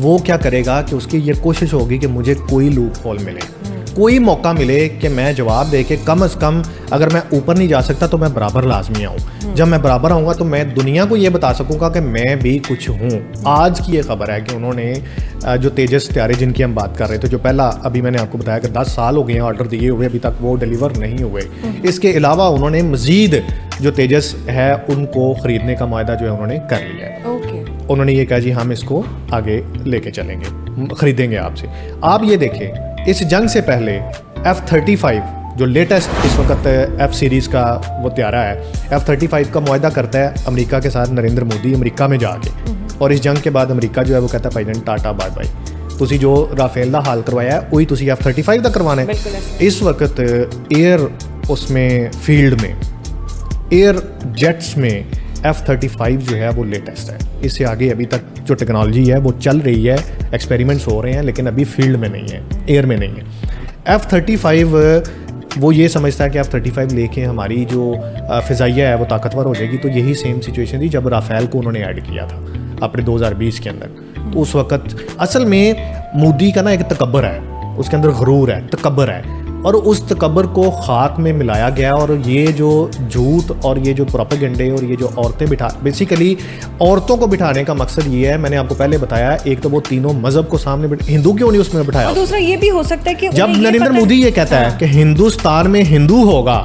Speaker 3: वो क्या करेगा कि उसकी ये कोशिश होगी कि मुझे कोई लूप होल मिले, कोई मौका मिले कि मैं जवाब दे के कम से कम अगर मैं ऊपर नहीं जा सकता तो मैं बराबर लाजमी आऊँ। जब मैं बराबर आऊँगा तो मैं दुनिया को ये बता सकूँगा कि मैं भी कुछ हूँ। आज की ये खबर है कि उन्होंने जो तेजस तैयारी जिनकी हम बात कर रहे थे, जो पहला अभी मैंने आपको बताया कि 10 साल हो गए हैं ऑर्डर दिए हुए, अभी तक वो डिलीवर नहीं हुए। इसके अलावा उन्होंने मज़ीद जो तेजस है उनको ख़रीदने का मुआहदा जो है उन्होंने कर लिया है। उन्होंने ये कहा जी हम इसको आगे लेके चलेंगे, ख़रीदेंगे आपसे। आप ये देखें इस जंग से पहले F-35 जो लेटेस्ट इस वक्त F सीरीज़ का वो त्यारा है, F-35 का मुआहदा करता है अमेरिका के साथ नरेंद्र मोदी अमेरिका में जाके, और इस जंग के बाद अमेरिका जो है वो कहता है भाईजान टाटा बाय बाय, तुसी जो राफेल का हाल करवाया है वही तुसी F-35 का करवाना है। इस वक्त एयर उसमें फील्ड में एयर जेट्स में F-35 जो है वो लेटेस्ट है। इससे आगे अभी तक जो टेक्नोलॉजी है वो चल रही है, एक्सपेरिमेंट्स हो रहे हैं, लेकिन अभी फील्ड में नहीं है, एयर में नहीं है। F-35 वो ये समझता है कि F-35 लेके हमारी जो फ़िज़ाइया है वो ताकतवर हो जाएगी। तो यही सेम सिचुएशन थी जब राफ़ेल को उन्होंने ऐड किया था अपने 2020 के अंदर। तो उस वक्त असल में मोदी का ना एक तकब्बर है, उसके अंदर गुरूर है, तकब्बर है, और उस तकब्बर को खाक में मिलाया गया। और ये जो झूठ और ये जो प्रोपेगेंडे और ये जो औरतें बेसिकली औरतों को बिठाने का मकसद ये है, मैंने आपको पहले बताया, एक तो वो तीनों मजहब को सामने हिंदू क्यों नहीं उसमें बिठाया,
Speaker 2: और दूसरा ये भी हो सकता है कि
Speaker 3: जब नरेंद्र मोदी ये कहता है कि हिंदुस्तान में हिंदू होगा,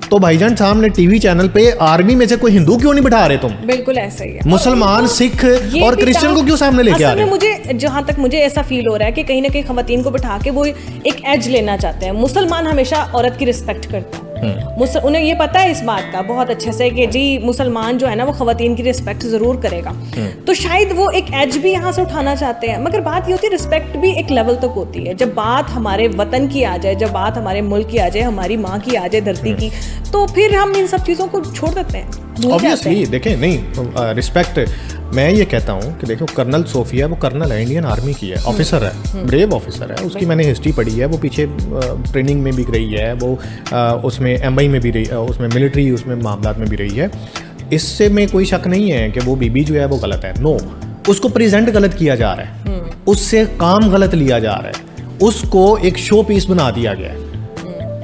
Speaker 3: तो भाईजान सामने टीवी चैनल पे आर्मी में से कोई हिंदू क्यों नहीं बिठा रहे तुम?
Speaker 2: बिल्कुल ऐसा ही है।
Speaker 3: मुसलमान, सिख और क्रिश्चियन को क्यों सामने लेके आ रहे हैं?
Speaker 2: मुझे जहाँ तक मुझे ऐसा फील हो रहा है कि कहीं ना कहीं खवातीन को बिठा के वो एक एज लेना चाहते हैं। मुसलमान हमेशा औरत की रिस्पेक्ट करता है, उन्हें ये पता है इस बात का बहुत अच्छे से कि जी मुसलमान जो है ना वो खवातीन की रिस्पेक्ट ज़रूर करेगा। तो शायद वो एक एज भी यहाँ से उठाना चाहते हैं। मगर बात ये होती है रिस्पेक्ट भी एक लेवल तक होती है। जब बात हमारे वतन की आ जाए, जब बात हमारे मुल्क की आ जाए, हमारी माँ की आ जाए, धरती की, तो फिर हम इन सब चीज़ों को छोड़ देते हैं।
Speaker 3: ऑब्वियसली देखें, नहीं रिस्पेक्ट मैं ये कहता हूँ कि देखो कर्नल सोफिया वो कर्नल है, इंडियन आर्मी की है, ऑफिसर है, ब्रेव ऑफिसर है, उसकी मैंने हिस्ट्री पढ़ी है, वो पीछे ट्रेनिंग में भी रही है, वो उसमें MI में भी रही, उसमें मिलिट्री उसमें मामलात में भी रही है। इससे में कोई शक नहीं है कि वो बीबी जो है वो गलत है। नो, उसको प्रेजेंट गलत किया जा रहा है, उससे काम गलत लिया जा रहा है, उसको एक शो पीस बना दिया गया है।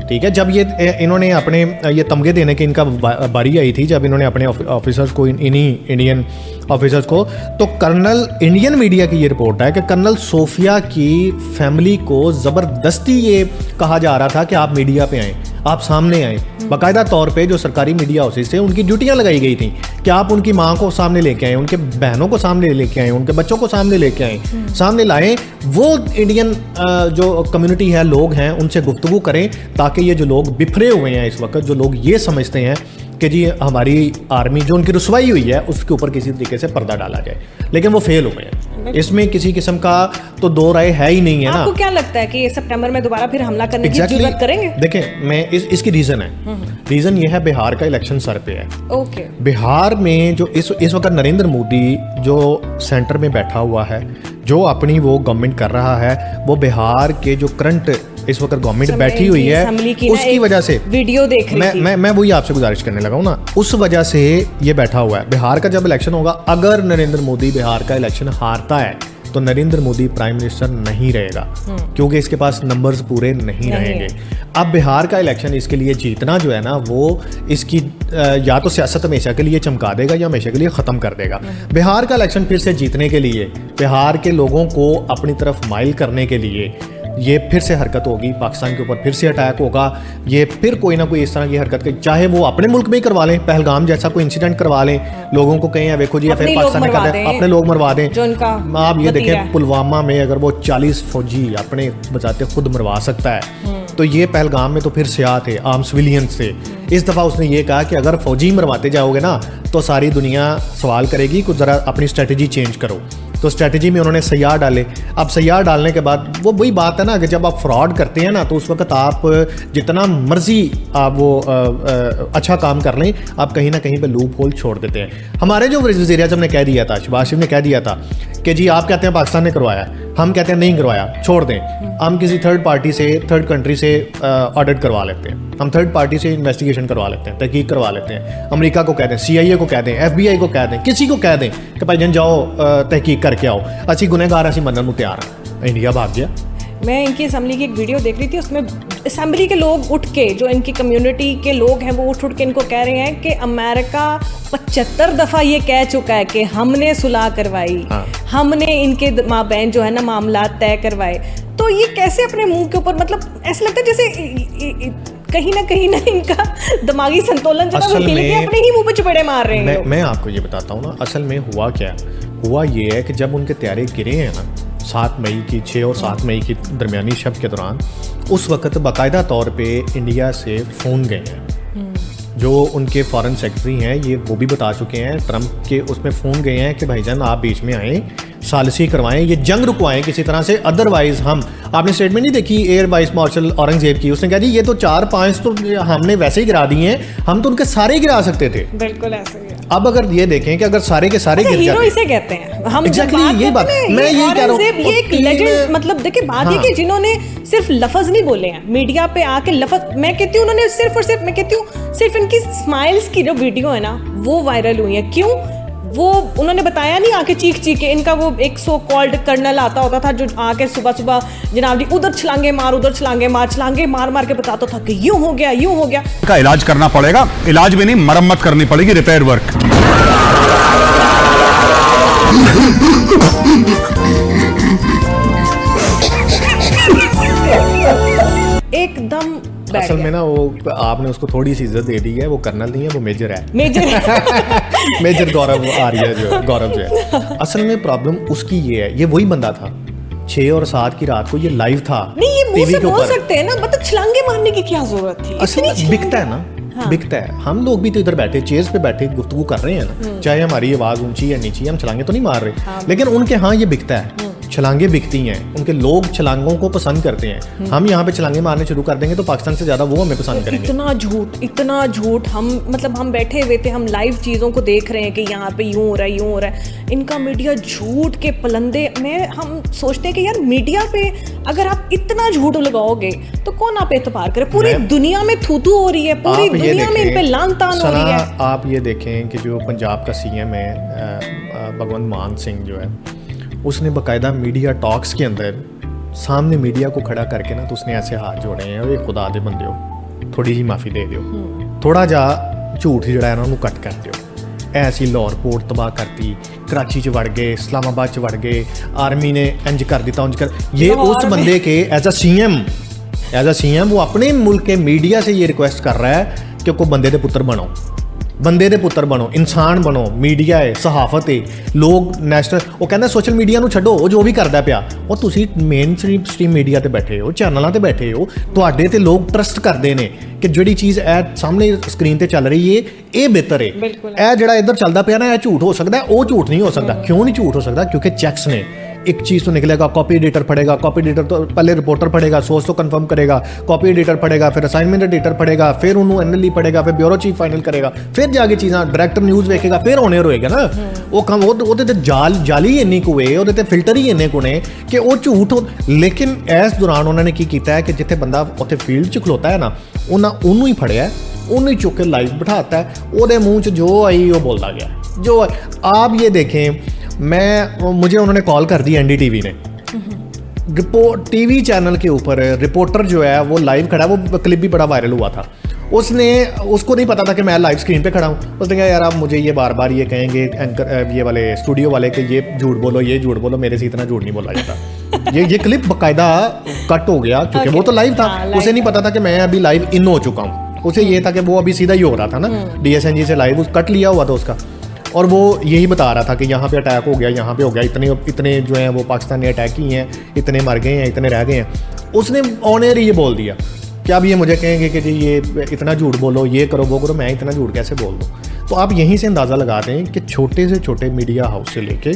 Speaker 3: ठीक है, जब ये इन्होंने अपने ये तमगे देने की इनका बारी आई थी, जब इन्होंने अपने ऑफिसर्स को इन्हीं इंडियन ऑफिसर्स को, तो कर्नल इंडियन मीडिया की ये रिपोर्ट है कि कर्नल सोफिया की फैमिली को ज़बरदस्ती ये कहा जा रहा था कि आप मीडिया पे आएँ, आप सामने आएँ। बाकायदा तौर पे जो सरकारी मीडिया हाउसेस थे उनकी ड्यूटियाँ लगाई गई थी कि आप उनकी माँ को सामने लेके आएँ, उनके बहनों को सामने लेके आएँ, उनके बच्चों को सामने लेके आएँ, सामने लाएँ, वो इंडियन जो कम्युनिटी है, लोग हैं, उनसे गुफ्तगू करें, ताकि ये जो लोग बिखरे हुए हैं इस वक्त, जो लोग ये समझते हैं कि जी हमारी आर्मी जो उनकी रुसवाई हुई है उसके ऊपर किसी तरीके से पर्दा डाला जाए, लेकिन वो फेल हो गए हैं। इसमें किसी किस्म का तो दो राय है ही नहीं है ना।
Speaker 2: आपको क्या लगता है कि ये सितंबर में दोबारा फिर हमला करने की जरूरत करेंगे?
Speaker 3: देखें, मैं इसकी रीज़न है, रीज़न ये है बिहार का इलेक्शन सर पे है।
Speaker 2: ओके,
Speaker 3: बिहार में जो इस वक्त नरेंद्र मोदी जो सेंटर में बैठा हुआ है, जो अपनी वो गवर्नमेंट कर रहा है, वो बिहार के जो करंट इस वक्त गवर्नमेंट बैठी हुई है उसकी वजह से
Speaker 2: वीडियो देख रही थी।
Speaker 3: मैं वही आपसे गुजारिश करने लगा हूँ ना, उस वजह से ये बैठा हुआ है। बिहार का जब इलेक्शन होगा, अगर नरेंद्र मोदी बिहार का इलेक्शन हारता है, तो नरेंद्र मोदी प्राइम मिनिस्टर नहीं रहेगा, क्योंकि इसके पास नंबर्स पूरे नहीं रहेंगे। अब बिहार का इलेक्शन इसके लिए जीतना जो है ना, वो इसकी या तो सियासत हमेशा के लिए चमका देगा या हमेशा के लिए ख़त्म कर देगा। बिहार का इलेक्शन फिर से जीतने के लिए, बिहार के लोगों को अपनी तरफ माइल करने के लिए ये फिर से हरकत होगी, पाकिस्तान के ऊपर फिर से अटैक होगा, ये फिर कोई ना कोई इस तरह की हरकत, चाहे वो अपने मुल्क में ही करवा लें, पहलगाम जैसा कोई इंसिडेंट करवा लें, लोगों को कहें देखो जी फिर पाकिस्तान में कर दें, अपने लोग मरवा दें।
Speaker 2: जो उनका
Speaker 3: आप ये देखें पुलवामा में अगर वो 40 फौजी अपने बचाते खुद मरवा सकता है, तो ये पहलगाम में तो फिर सियाह थे, आम सिविलियंस थे। इस दफ़ा उसने ये कहा कि अगर फौजी मरवाते जाओगे ना तो सारी दुनिया सवाल करेगी कि ज़रा अपनी स्ट्रेटजी चेंज करो। तो स्ट्रेटजी में उन्होंने सैयाह डाले। अब सैयाह डालने के बाद वो वही बात है ना कि जब आप फ्रॉड करते हैं ना, तो उस वक्त आप जितना मर्जी आप वो अच्छा काम कर लें, आप कहीं ना कहीं पे लूप होल छोड़ देते हैं। हमारे जो वज़ीर आज़म ने कह दिया था, शहबाज शरीफ ने कह दिया था कि जी आप कहते हैं पाकिस्तान ने करवाया, हम कहते हैं नहीं करवाया, छोड़ दें, हम किसी थर्ड पार्टी से, थर्ड कंट्री से ऑडिट करवा लेते हैं, हम थर्ड पार्टी से इन्वेस्टिगेशन करवा लेते हैं, तहकीक करवा लेते हैं, अमेरिका को कह दें, CIA को कह दें, FBI को कह दें, किसी को कह दें कि भाई जन जाओ तहकीक करके आओ, असी गुनहगार असी मनन को तैयार हैं। इंडिया भाग गया।
Speaker 2: मैं इनकी असम्बली की एक वीडियो देख रही थी, उसमें असम्बली के लोग उठ के, जो इनकी कम्युनिटी के लोग हैं, वो उठ के इनको कह रहे हैं कि अमेरिका 75 दफ़ा ये कह चुका है कि हमने सुलह करवाई, हमने इनके माबैन जो है ना मामला तय करवाए। तो ये कैसे अपने मुंह के ऊपर, मतलब ऐसा लगता है जैसे कहीं ना इनका दिमागी संतुलन जो है वो हिल के अपने ही मुंह पे चपेड़े मार रहे हैं।
Speaker 3: मैं आपको ये बताता हूँ ना, असल में हुआ क्या हुआ, ये है कि जब उनके त्यारे गिरे हैं ना 7 मई की, 6 और 7 मई की दरमियानी शब के दौरान, उस वक्त बाकायदा तौर पे इंडिया से फ़ोन गए हैं। जो उनके फॉरेन सेक्रेटरी हैं ये वो भी बता चुके हैं, ट्रंप के उसमें फ़ोन गए हैं कि भाईजान आप बीच में आएँ, सालिसी करवाएं, ये जंग रुकवाएं किसी तरह से, अदरवाइज हम। आपने स्टेटमेंट नहीं देखी एयर वाइस मार्शल औरंगजेब की, उसने कहा जी ये तो 4-5 तो हमने वैसे ही गिरा दिए हैं, हम तो उनके सारे गिरा सकते थे।
Speaker 2: बिल्कुल ऐसे ही।
Speaker 3: अब अगर ये देखें कि अगर सारे के सारे गिर जाते,
Speaker 2: इसे कहते हैं हम,
Speaker 3: एग्जैक्टली ये बात मैं यही कह रहा हूँ।
Speaker 2: ये एक लेजेंड, मतलब देखिए बात ये कि जिन्होंने सिर्फ लफ्ज नहीं बोले हैं मीडिया पे आके, लफ्ज मैं कहती हूँ उन्होंने सिर्फ और सिर्फ, मैं कहती हूँ सिर्फ इनकी स्माइल्स की जो वीडियो है ना वो वायरल हुई है। क्यों? वो उन्होंने बताया नहीं आके चीख के, इनका वो एक सो कॉल्ड कर्नल आता होता था जो आके सुबह सुबह जनाब जी उधर छलांगे मार, उधर छलांगे मार के बताता था कि यूं हो गया
Speaker 9: का इलाज करना पड़ेगा, इलाज भी नहीं मरम्मत करनी पड़ेगी, रिपेयर वर्क।
Speaker 2: एकदम
Speaker 3: असल में ना वो आपने उसको थोड़ी सी इज्जत दे दी है, वो कर्नल नहीं है, वो मेजर है। मेजर गौरव आर्य जो गौरव जो है। असल में प्रॉब्लम उसकी ये है, ये वही बंदा था 6 और 7 की रात को, ये लाइव था।
Speaker 2: नहीं ये मुंह से बोल सकते हैं ना, मतलब छलांगे मारने की क्या जरूरत थी?
Speaker 3: असल में बिकता है ना, बिकता है। हम लोग भी तो इधर बैठे चेयर्स पे बैठे गुफ्तगू कर रहे हैं ना, चाहे हमारी आवाज ऊंची या नीची, हम छलांगे तो नहीं मार रहे, लेकिन उनके यहाँ ये बिकता है, छलांगे बिकती हैं, उनके लोग छलांगों को पसंद करते हैं। हम यहाँ पे छलांगे मारने शुरू कर देंगे तो पाकिस्तान से ज्यादा वो हमें पसंद करेंगे।
Speaker 2: इतना झूठ हम, मतलब हम बैठे हुए थे, हम लाइव चीज़ों को देख रहे हैं कि यहाँ पे यूं हो रहा है, इनका मीडिया झूठ के पलंदे में। हम सोचते हैं कि यार मीडिया पे अगर आप इतना झूठ लगाओगे तो कौन आप एतबार करे? पूरी दुनिया में थू-थू हो रही है, पूरी दुनिया में इन पे लान-तान हो रही है।
Speaker 3: आप ये देखें कि जो पंजाब का CM है भगवंत मान सिंह जो है, उसने बाकायदा मीडिया टॉक्स के अंदर सामने मीडिया को खड़ा करके ना, तो उसने ऐसे हाथ जोड़े हैं, और खुदा दे बंदे हो थोड़ी जी माफ़ी दे दो, थोड़ा जा झूठ जड़ा है ना कट कर दो। ऐसी लाहौर पोर्ट तबाह करती, कराची च वड़ गए, इस्लामाबाद च वड़ गए, आर्मी ने इंज कर दिता उंज कर। ये उस बंदे के एज अ CM वो अपने मुल्क के मीडिया से ये रिक्वेस्ट कर रहा है कि कोई बंदे दे पुत्र बनो, बंदे दे पुत्र बनो, इंसान बनो। मीडिया है, सहाफत है, लोग नेशनल, वो कहता सोशल मीडिया ਨੂੰ ਛੱਡੋ, ਉਹ ਜੋ ਵੀ ਕਰਦਾ ਪਿਆ, ਉਹ ਤੁਸੀਂ ਮੇਨ ਸਟ੍ਰੀਮ ਮੀਡੀਆ ਤੇ ਬੈਠੇ ਹੋ, ਚੈਨਲਾਂ ਤੇ ਬੈਠੇ ਹੋ, ਤੁਹਾਡੇ ਤੇ ਲੋਕ ਟਰਸਟ ਕਰਦੇ ਨੇ ਕਿ ਜਿਹੜੀ ਚੀਜ਼ ਇਹ ਸਾਹਮਣੇ ਸਕਰੀਨ ਤੇ ਚੱਲ ਰਹੀ ਹੈ ਇਹ ਬਿਹਤਰ ਹੈ, ਇਹ ਜਿਹੜਾ ਇੱਧਰ ਚੱਲਦਾ ਪਿਆ ਨਾ ਇਹ ਝੂਠ ਹੋ ਸਕਦਾ, ਉਹ ਝੂਠ ਨਹੀਂ ਹੋ ਸਕਦਾ। क्यों नहीं झूठ हो सकता? क्योंकि चेक्स ने एक चीज़ तो निकलेगा, कॉपी एडिटर पढ़ेगा, कॉपी एडिटर तो पहले रिपोर्टर पढ़ेगा, सोर्स तो कंफर्म करेगा, कॉपी एडिटर पढ़ेगा, फिर असाइनमेंट एडिटर पढ़ेगा, फिर उन्होंने NLE पढ़ेगा, फिर ब्यूरो चीफ फाइनल करेगा, फिर जाके चीज़ां डायरेक्टर न्यूज़ वेखेगा, फिर होने होएगा ना वो काम। वो जाली इन्नी को है, वो फिल्टर ही इन्ने को ने कि वो झूठ हो। लेकिन इस दौरान उन्होंने की किया है कि जिथे बंदा उत्थे फील्ड च खलोता है ना, उन्होंने ही फड़िया, उन्हें चुक के लाइव बिठाता है, वो मुँह च जो आई वो बोलता गया। जो आप ये देखें मुझे उन्होंने कॉल कर दी NDTV ने, रिपोर्ट टीवी चैनल के ऊपर रिपोर्टर जो है वो लाइव खड़ा, वो क्लिप भी बड़ा वायरल हुआ था। उसको नहीं पता था कि मैं लाइव स्क्रीन पे खड़ा हूँ। उसने कहा यार आप मुझे ये बार बार ये कहेंगे एंकर ये वाले स्टूडियो वाले कि ये झूठ बोलो, ये झूठ बोलो, मेरे से इतना झूठ नहीं बोला जाता। ये क्लिप बाकायदा कट हो गया क्योंकि वो तो लाइव था, उसे नहीं पता था कि मैं अभी लाइव इन हो चुका हूँ। उसे ये था कि वो अभी सीधा ही हो रहा था ना, DSNG से लाइव कट लिया हुआ था उसका, और वो यही बता रहा था कि यहाँ पे अटैक हो गया, यहाँ पे हो गया, इतने जो हैं वो पाकिस्तान ने अटैक किए हैं, इतने मर गए हैं, इतने रह गए हैं। उसने ऑन एयर ये बोल दिया कि अब ये मुझे कहेंगे कि जी ये इतना झूठ बोलो, ये करो वो करो, मैं इतना झूठ कैसे बोल दूँ। तो आप यहीं से अंदाज़ा लगा दें कि छोटे से छोटे मीडिया हाउस से लेके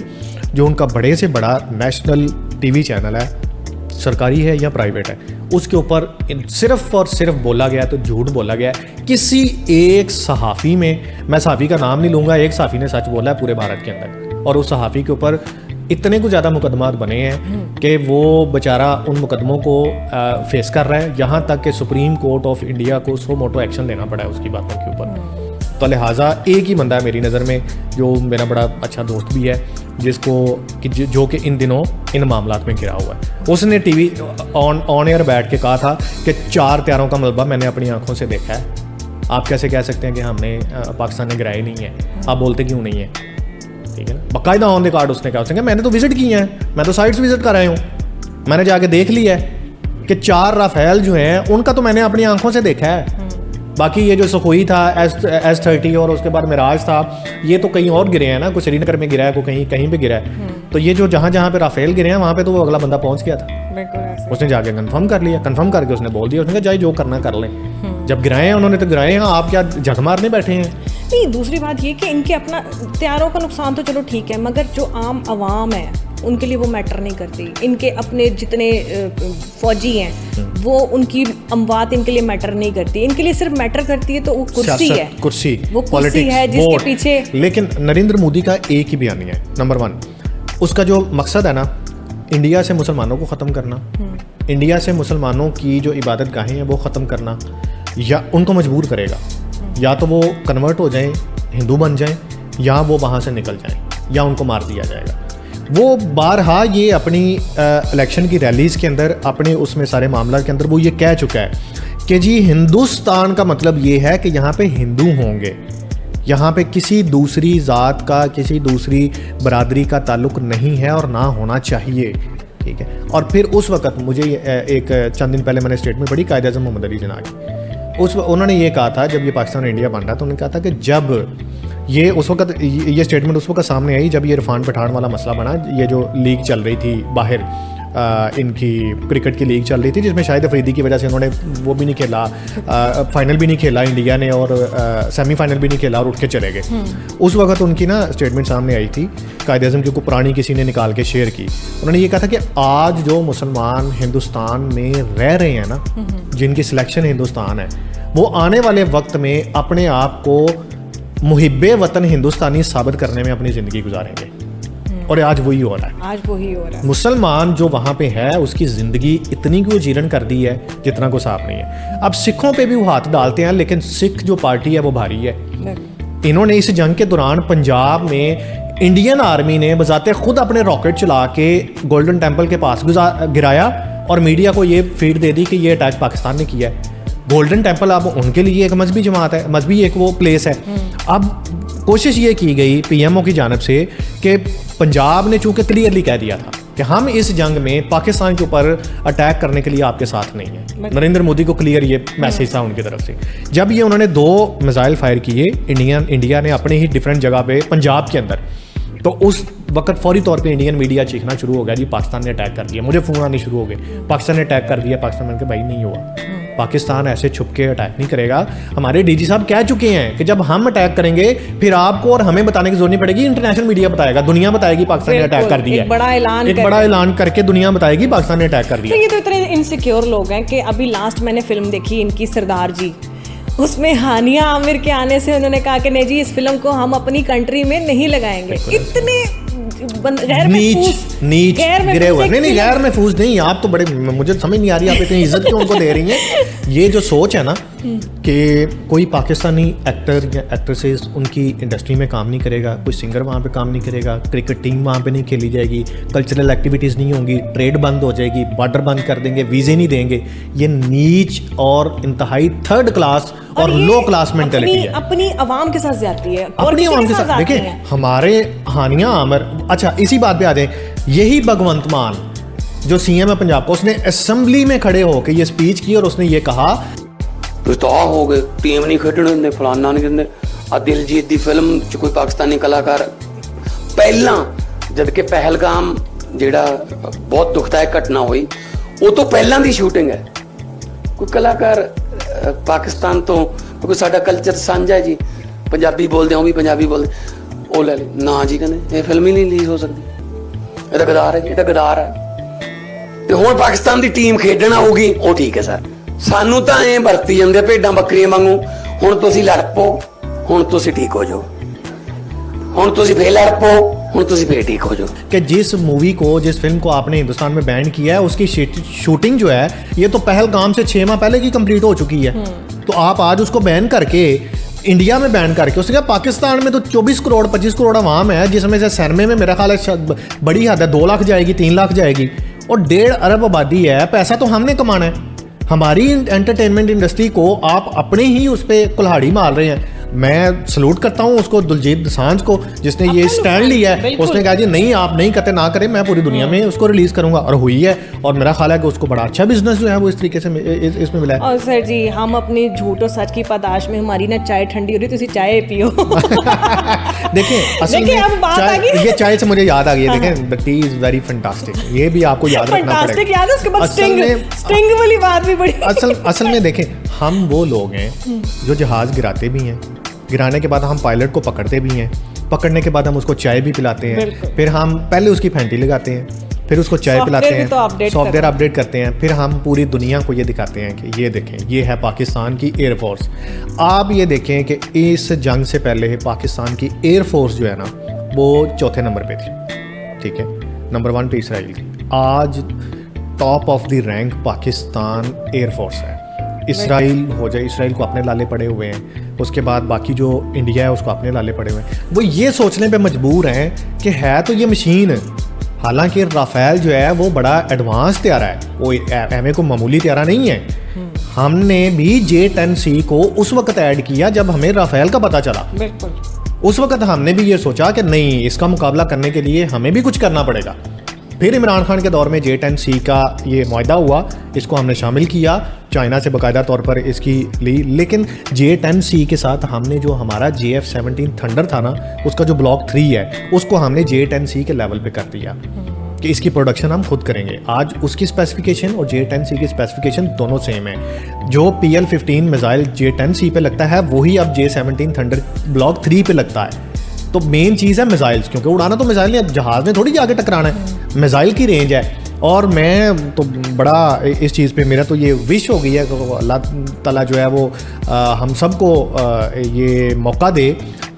Speaker 3: जो उनका बड़े से बड़ा नेशनल TV चैनल है, सरकारी है या प्राइवेट है, उसके ऊपर सिर्फ और सिर्फ बोला गया तो झूठ बोला गया। किसी एक सहाफ़ी में, मैं सहाफ़ी का नाम नहीं लूँगा, एक सहाफ़ी ने सच बोला है पूरे भारत के अंदर, और उस सहाफ़ी के ऊपर इतने को ज़्यादा मुकदमात बने हैं कि वो बेचारा उन मुकदमों को फेस कर रहा है, यहाँ तक कि सुप्रीम कोर्ट ऑफ इंडिया को सो मोटो एक्शन लेना पड़ा है उसकी बातों के ऊपर। तो लिहाजा एक ही बंदा है मेरी नज़र में जो मेरा बड़ा अच्छा दोस्त भी है, जिसको कि जो कि इन दिनों इन मामलात में घिरा हुआ है। उसने TV ऑन एयर बैठ के कहा था कि 4 त्यारों का मलबा मैंने अपनी आंखों से देखा है। आप कैसे कह सकते हैं कि हमने पाकिस्तान ने गिराया नहीं है? आप बोलते क्यों नहीं है? ठीक है ना, बाकायदा ऑन द कार्ड उसने कहा, उसने कहा मैंने तो विजिट किए हैं, मैं तो साइट्स विजिट कर रहा हूँ, मैंने जाके देख लिया है कि 4 राफेल जो हैं उनका तो मैंने अपनी आंखों से देखा है। बाकी ये जो सखोई था S30 और उसके बाद मिराज था, ये तो कहीं और गिरे हैं ना, कोई श्रीनगर में गिरा है, कोई कहीं पे गिरा है। तो ये जो जहाँ पे राफेल गिरे हैं वहाँ पे तो वो अगला बंदा पहुँच गया था, उसने जाके कंफर्म कर लिया, कंफर्म करके उसने बोल दिया, उसने कहा जाए जो करना कर लें, जब गिराए हैं उन्होंने तो गिराए हैं, आप क्या झक मारने बैठे हैं?
Speaker 2: नहीं, दूसरी बात ये कि इनके अपना त्यारों का नुकसान तो चलो ठीक है, मगर जो आम आवाम है उनके लिए वो मैटर नहीं करती। इनके अपने जितने फौजी हैं वो उनकी अमवात इनके लिए मैटर नहीं करती, इनके लिए सिर्फ मैटर करती है तो वो कुर्सी है,
Speaker 3: कुर्सी,
Speaker 2: वो कुर्सी है जिसके पीछे।
Speaker 3: लेकिन नरेंद्र मोदी का एक ही बयानिया है, नंबर 1 उसका जो मकसद है ना, इंडिया से मुसलमानों को ख़त्म करना, इंडिया से मुसलमानों की जो इबादत गाहें हैं वो ख़त्म करना, या उनको मजबूर करेगा, या तो वो कन्वर्ट हो जाएं, हिंदू बन जाएं, या वो वहाँ से निकल जाएं, या उनको मार दिया जाएगा। वो बारहा ये अपनी इलेक्शन की रैलीज़ के अंदर, अपने उसमें सारे मामला के अंदर वो ये कह चुका है कि जी हिंदुस्तान का मतलब ये है कि यहाँ पे हिंदू होंगे, यहाँ पे किसी दूसरी ज़ात का, किसी दूसरी बरादरी का ताल्लुक़ नहीं है और ना होना चाहिए। ठीक है, और फिर उस वक़्त मुझे एक चंद दिन पहले मैंने स्टेटमेंट पढ़ी कायद-ए-आज़म मोहम्मद अली जिन्ना की, उन्होंने ये कहा था जब ये पाकिस्तान और इंडिया बन रहा था, उन्होंने कहा था कि जब ये उस वक्त ये स्टेटमेंट उस वक्त सामने आई जब ये इरफान पठान वाला मसला बना, ये जो लीग चल रही थी बाहर, इनकी क्रिकेट की लीग चल रही थी जिसमें शाहिद अफरीदी की वजह से उन्होंने वो भी नहीं खेला, फाइनल भी नहीं खेला इंडिया ने, और सेमीफाइनल भी नहीं खेला और उठ के चले गए। उस वक्त उनकी ना स्टेटमेंट सामने आई थी कायद-ए-आज़म की, को पुरानी किसी ने निकाल के शेयर की। उन्होंने ये कहा था कि आज जो मुसलमान हिंदुस्तान में रह रहे हैं ना, जिनकी सिलेक्शन हिंदुस्तान है, वो आने वाले वक्त में अपने आप को मुहिब्बे वतन हिंदुस्तानी साबित करने में अपनी ज़िंदगी गुजारेंगे, और आज वही हो रहा है।
Speaker 2: आज वही हो रहा है। मुसलमान
Speaker 3: जो वहाँ पे है उसकी ज़िंदगी इतनी को जीर्ण कर दी है जितना को साफ नहीं है। अब सिखों पे भी वो हाथ डालते हैं, लेकिन सिख जो पार्टी है वो भारी है। इन्होंने इस जंग के दौरान पंजाब में इंडियन आर्मी ने बजाते खुद अपने रॉकेट चला के गोल्डन टेम्पल के पास गिराया और मीडिया को ये फीड दे दी कि ये अटैक पाकिस्तान ने किया है। गोल्डन टेम्पल अब उनके लिए एक मजहबी जमात है, मजहबी एक वो प्लेस है। अब कोशिश ये की गई PMO की जानब से कि पंजाब ने चूंकि क्लियरली कह दिया था कि हम इस जंग में पाकिस्तान के ऊपर अटैक करने के लिए आपके साथ नहीं है। नरेंद्र मोदी को क्लियर ये मैसेज था उनकी तरफ से। जब ये उन्होंने 2 मिसाइल फायर किए इंडिया ने अपने ही डिफरेंट जगह पे पंजाब के अंदर, तो उस वक्त फौरी तौर पे इंडियन मीडिया चीखना शुरू हो गया जी पाकिस्तान ने अटैक कर दिया। मुझे फ़ोन आने शुरू हो गए, पाकिस्तान ने अटैक कर दिया। पाकिस्तान में भाई नहीं हुआ, पाकिस्तान ऐसे छुप के अटैक नहीं करेगा। हमारे DG साहब कह चुके हैं कि जब हम अटैक करेंगे फिर आपको और हमें बताने की जरूरत नहीं पड़ेगी, इंटरनेशनल मीडिया बताएगा, दुनिया बताएगी पाकिस्तान ने अटैक कर दिया। एक बड़ा ऐलान करके दुनिया बताएगी पाकिस्तान ने अटैक कर दिया।
Speaker 2: तो ये तो इतने इनसिक्योर लोग हैं कि अभी लास्ट मैंने फिल्म देखी इनकी सरदार जी, उसमें हानिया आमिर के आने से उन्होंने कहा कि नहीं जी इस फिल्म को हम अपनी कंट्री में नहीं लगाएंगे। इतने
Speaker 3: नीच गिरे हुए। नहीं गैर महफूज नहीं, आप तो बड़े, मुझे समझ नहीं आ रही आप इतनी इज्जत क्यों उनको दे रही हैं। ये जो सोच है ना कि कोई पाकिस्तानी एक्टर या एक्ट्रेसेस उनकी इंडस्ट्री में काम नहीं करेगा, कोई सिंगर वहाँ पे काम नहीं करेगा, क्रिकेट टीम वहाँ पे नहीं खेली जाएगी, कल्चरल एक्टिविटीज़ नहीं होंगी, ट्रेड बंद हो जाएगी, बॉर्डर बंद कर देंगे, वीज़े नहीं देंगे। ये नीच और इंतहाई थर्ड क्लास और लो क्लास मेंटेलिटी है।
Speaker 2: अपनी आवाम के साथ जाती है,
Speaker 3: अपनी आवाम के साथ। देखिए हमारे हानिया आमिर, अच्छा इसी बात पे आ जाए, यही भगवंत मान जो सीएम है पंजाब का, उसने असेंबली में खड़े होकर ये स्पीच की और उसने ये कहा
Speaker 10: तो हो गए टीम नहीं खेडने दिंदे, फलाना नहीं दिंदे। आ दिलजीत दी फिल्म च कोई पाकिस्तानी कलाकार पहला जद के पहलगाम जेड़ा बहुत दुखदायक घटना हुई वो तो पहला दी शूटिंग है। कोई कलाकार पाकिस्तान तो कोई साडा कल्चर साझा है जी, पंजाबी बोलते हैं, वो भी पंजाबी बोलते, वो ले ले ना जी, कहने ये फिल्म ही नहीं रिलीज हो सकती, ये तो गदार है, ये तो गदार है। ਤੇ ਹੁਣ ਪਾਕਿਸਤਾਨ ਦੀ ਟੀਮ ਖੇਡਣ ਆਊਗੀ ਉਹ ਠੀਕ ਹੈ ਸਰ, ਸਾਨੂੰ ਤਾਂ ਐ ਵਰਤੀ ਜਾਂਦੇ ਭੇਡਾਂ ਬੱਕਰੀਆਂ ਵਾਂਗੂ। ਹੁਣ ਤੁਸੀਂ ਲੜ ਪੋ, ਹੁਣ ਤੁਸੀਂ ਠੀਕ ਹੋ ਜਾਓ, ਹੁਣ ਤੁਸੀਂ ਫੇਰ ਲੜ ਪੋ, ਹੁਣ ਤੁਸੀਂ ਫੇਰ ठीक हो जाओ।
Speaker 3: कि जिस मूवी को, जिस फिल्म को आपने हिंदुस्तान में बैन किया है उसकी शूटिंग जो है ये तो पहलगाम से 6 माह पहले की कंप्लीट हो चुकी है। तो आप आज उसको बैन करके इंडिया में बैन करके, उसने कहा पाकिस्तान में तो 24 करोड़ 25 करोड़ आवाम है, जिसमें से सिनेमा में मेरा ख्याल है बड़ी हद है 2 लाख जाएगी, 3 लाख जाएगी, और 1.5 अरब आबादी है। पैसा तो हमने कमाना है, हमारी एंटरटेनमेंट इंडस्ट्री को आप अपने ही उस पर कुल्हाड़ी मार रहे हैं। मैं सलूट करता हूँ उसको, दिलजीत दोसांझ को, जिसने ये स्टैंड लिया है। उसने कहा जी नहीं आप नहीं करते, ना करें, मैं पूरी दुनिया में उसको रिलीज करूंगा, और हुई है। और मेरा ख्याल है कि उसको बड़ा अच्छा बिजनेस जो है वो इस तरीके से इसमें मिला है।
Speaker 2: और सर जी हम अपनी झूठ और सच की पादाश में, हमारी ना चाय ठंडी हो रही, तुसी चाय पियो।
Speaker 3: देखिए असल में
Speaker 2: अब बात आ गई,
Speaker 3: ये चाय से मुझे याद आ गई है। देखें the T is very fantastic, ये भी आपको याद रखना पड़ेगा।
Speaker 2: याद है, उसके बाद स्टिंग वाली बात भी बड़ी
Speaker 3: असल में देखें हम वो लोग हैं जो जहाज गिराते भी हैं, गिराने के बाद हम पायलट को पकड़ते भी हैं, पकड़ने के बाद हम उसको चाय भी पिलाते हैं, फिर हम पहले उसकी फैंटी लगाते हैं, फिर उसको चाय पिलाते हैं, सॉफ्टवेयर अपडेट करते हैं, फिर हम पूरी दुनिया को ये दिखाते हैं कि ये देखें ये है पाकिस्तान की एयरफोर्स। आप ये देखें कि इस जंग से पहले पाकिस्तान की एयरफोर्स जो है ना वो 4थे नंबर पे थी, ठीक है, नंबर 1 पे इसराइल थी। आज top of the rank Pakistan air force है। इसराइल हो जाए, इसराइल को अपने लाले पड़े हुए हैं, उसके बाद बाकी जो इंडिया है उसको अपने लाले पड़े हुए हैं। वो ये सोचने पे मजबूर हैं कि है तो ये मशीन, हालांकि राफेल जो है वो बड़ा एडवांस त्यारा है, वो एमए को मामूली त्यारा नहीं है। हमने भी J-10C को उस वक्त ऐड किया जब हमें राफेल का पता चला।
Speaker 2: बिल्कुल
Speaker 3: उस वक्त हमने भी ये सोचा कि नहीं, इसका मुकाबला करने के लिए हमें भी कुछ करना पड़ेगा। फिर इमरान खान के दौर में J-10C का ये मुआहदा हुआ, इसको हमने शामिल किया, चाइना से बाकायदा तौर पर इसकी ली। लेकिन J-10C के साथ हमने जो हमारा JF-17 थंडर था ना, उसका जो ब्लॉक 3 है उसको हमने J-10C के लेवल पे कर दिया कि इसकी प्रोडक्शन हम खुद करेंगे। आज उसकी स्पेसिफिकेशन और J-10C की स्पेसिफिकेशन दोनों सेम है। जो PL-15 मिसाइल J-10C पे लगता है वही अब J-17 थंडर ब्लॉक 3 पे लगता है। तो मेन चीज़ है मिसाइल्स, क्योंकि उड़ाना तो मिसाइल नहीं, जहाज़ में थोड़ी जाके टकराना है, मिसाइल की रेंज है। और मैं तो बड़ा इस चीज़ पे मेरा तो ये विश हो गई है कि अल्लाह ताला जो है वो हम सबको ये मौका दे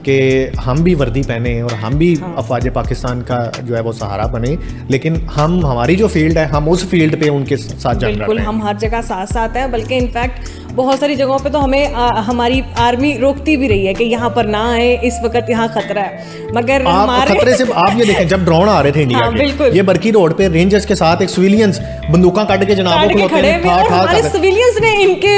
Speaker 3: कि हम भी वर्दी पहने और हम भी अफवाज पाकिस्तान का जो है वो सहारा बने। लेकिन हम, हमारी जो फील्ड है, हम उस फील्ड पे उनके साथ जंग लड़ रहे हैं।
Speaker 2: हम हर जगह साथ साथ हैं, बल्कि इनफैक्ट बहुत सारी जगहों पे तो हमें हमारी आर्मी रोकती भी रही है कि यहाँ पर ना आए, इस वक्त यहाँ खतरा है। मगर हमारे
Speaker 3: खतरे से आप ये देखें, जब ड्रोन आ रहे थे इंडिया के, ये बरकी रोड पे रेंजर्स के साथ एक सिविलियंस बंदूकें काट के जनाब
Speaker 2: सिविलियंस ने इनके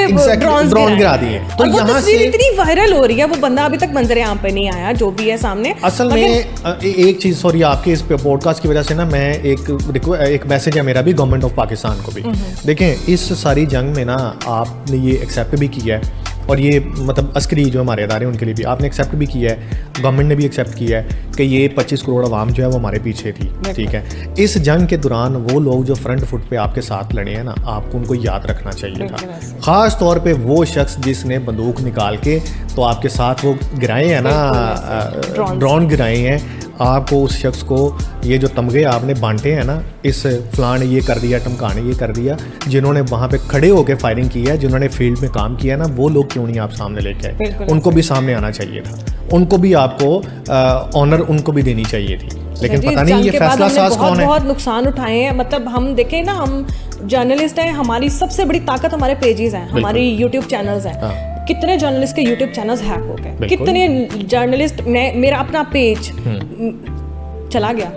Speaker 3: ड्रोन गिरा दिए। तो यहाँ से
Speaker 2: इतनी वायरल हो रही है, वो बंदा अभी तक मंजर आम पे नहीं आया, जो भी है सामने।
Speaker 3: असल में एक चीज़, सॉरी, आपके इस पॉडकास्ट की वजह से ना मैं एक मैसेज है मेरा भी गवर्नमेंट ऑफ पाकिस्तान को भी। देखें इस सारी जंग में ना आपने ये एक्सेप्ट भी किया है, और ये मतलब अस्करी जो हमारे अदारे उनके लिए भी आपने एक्सेप्ट भी किया है, गवर्नमेंट ने भी एक्सेप्ट किया है कि ये 25 करोड़ आवाम जो है वो हमारे पीछे थी, ठीक है। इस जंग के दौरान वो लोग जो फ्रंट फुट पे आपके साथ लड़े हैं ना, आपको उनको याद रखना चाहिए था। ख़ास तौर पे वो शख्स जिसने बंदूक निकाल के तो आपके साथ वो गिराए हैं ना, ड्रोन गिराए हैं, आपको उस शख्स को ये जो तमगे आपने बांटे हैं ना, इस फलां ने ये कर दिया, टमकाने ये कर दिया, जिन्होंने वहाँ पे खड़े होकर फायरिंग की है, जिन्होंने फील्ड में काम किया ना, वो लोग क्यों नहीं आप सामने लेके आए? उनको भी सामने आना चाहिए था, उनको भी आपको ऑनर उनको भी देनी चाहिए थी, लेकिन पता नहीं ये फैसला साज कौन है।
Speaker 2: बहुत नुकसान उठाए हैं, मतलब हम देखें ना, हम जर्नलिस्ट हैं, हमारी सबसे बड़ी ताकत हमारे पेजेस हैं, हमारी यूट्यूब चैनल्स हैं। कितने जर्नलिस्ट के यूट्यूब चैनल्स हैक हो गए, कितने जर्नलिस्ट, मेरा अपना पेज चला गया,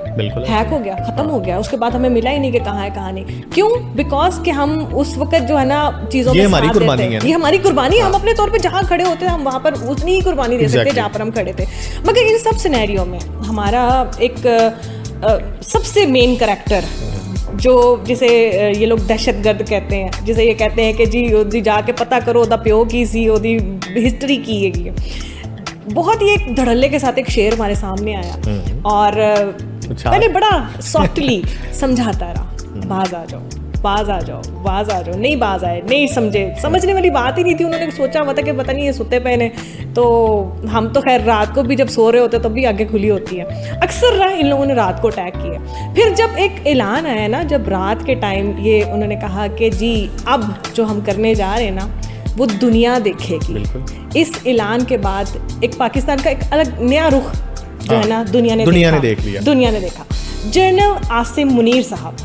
Speaker 2: हैक हो गया, खत्म हो गया, उसके बाद हमें मिला ही नहीं कि कहाँ है कहाँ नहीं। क्यों? बिकॉज कि हम उस वक्त जो है ना चीज़ों में
Speaker 3: हमारी कुर्बानी है,
Speaker 2: ये हमारी कुर्बानी, हम अपने तौर पे जहाँ खड़े होते हैं हम वहाँ पर उतनी ही कुर्बानी दे सकते जहाँ पर हम खड़े थे। मगर इन सब सिनेरियो में हमारा एक सबसे मेन करैक्टर जो जिसे ये लोग दहशतगर्द कहते हैं, जिसे ये कहते हैं कि जी जाके पता करो दा प्यो की सी ओदी हिस्ट्री की है, बहुत ही एक धड़ल्ले के साथ एक शेर हमारे सामने आया और मैंने बड़ा सॉफ्टली समझाता रहा, बाज आ जाओ, बाज आ जाओ, बाज आ जाओ, नहीं बाज आए, नहीं समझे, समझने वाली बात ही नहीं थी। उन्होंने सोचा हुआ था कि पता नहीं ये सुते पे ने, तो हम तो खैर रात को भी जब सो रहे होते तब भी आगे खुली होती है, अक्सर इन लोगों ने रात को अटैक किया। फिर जब एक ऐलान आया ना, जब रात के टाइम ये उन्होंने कहा कि जी अब जो हम करने जा रहे हैं ना वो दुनिया देखेगी, इस ऐलान के बाद एक पाकिस्तान का एक अलग नया रुख जो है ना दुनिया ने देख लिया, दुनिया ने देखा। जनरल आसिम मुनीर साहब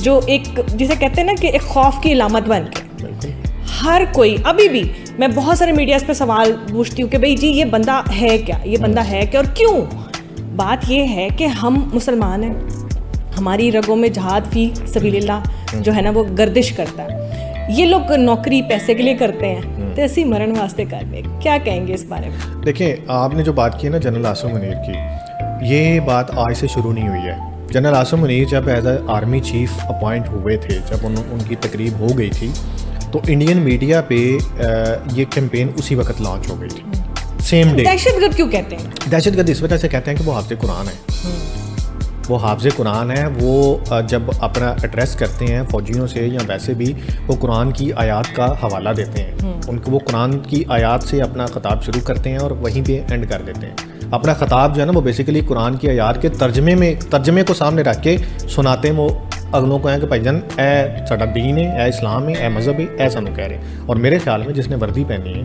Speaker 2: जो एक जिसे कहते हैं ना कि एक खौफ की अलामत बन के, हर कोई अभी भी, मैं बहुत सारे मीडियाज़ पे सवाल पूछती हूँ कि भाई जी ये बंदा है क्या, ये बंदा है क्या और क्यों? बात ये है कि हम मुसलमान हैं, हमारी रगों में जहाद फी सबीलिल्लाह जो है ना वो गर्दिश करता है। ये लोग नौकरी पैसे के लिए करते हैं, तो ऐसी मरण वास्ते कर रहे। क्या कहेंगे इस बारे में?
Speaker 3: देखिए, आपने जो बात की है ना जनरल आसिम मुनीर की, ये बात आज से शुरू नहीं हुई है। जनरल आसिम मुनीर जब as a army chief appoint हुए थे, जब उनकी तकरीब हो गई थी, तो इंडियन मीडिया पे ये कैंपेन उसी वक्त लॉन्च हो गई थी, सेम डे।
Speaker 2: दहशतगर्द क्यों कहते हैं?
Speaker 3: दहशतगर्द इस वजह से कहते हैं कि वो हाफ़िज़ कुरान है, वो हाफ़िज़ कुरान है। वो जब अपना एड्रेस करते हैं फ़ौजियों से या वैसे भी, वो कुरान की आयत का हवाला देते हैं, उनको वो कुरान की आयत से अपना ख़ताब शुरू करते हैं और वहीं पे एंड कर देते हैं। अपना ख़ताब जो है ना वो बेसिकली कुरान की आयत के तर्जमे को सामने रख के सुनाते हैं। वो अगलों को है कि भाईजान ए साडा दीन है, ए इस्लाम है, ए मज़हब है, ए सानू कह रहे हैं। और मेरे ख्याल में जिसने वर्दी पहनी है,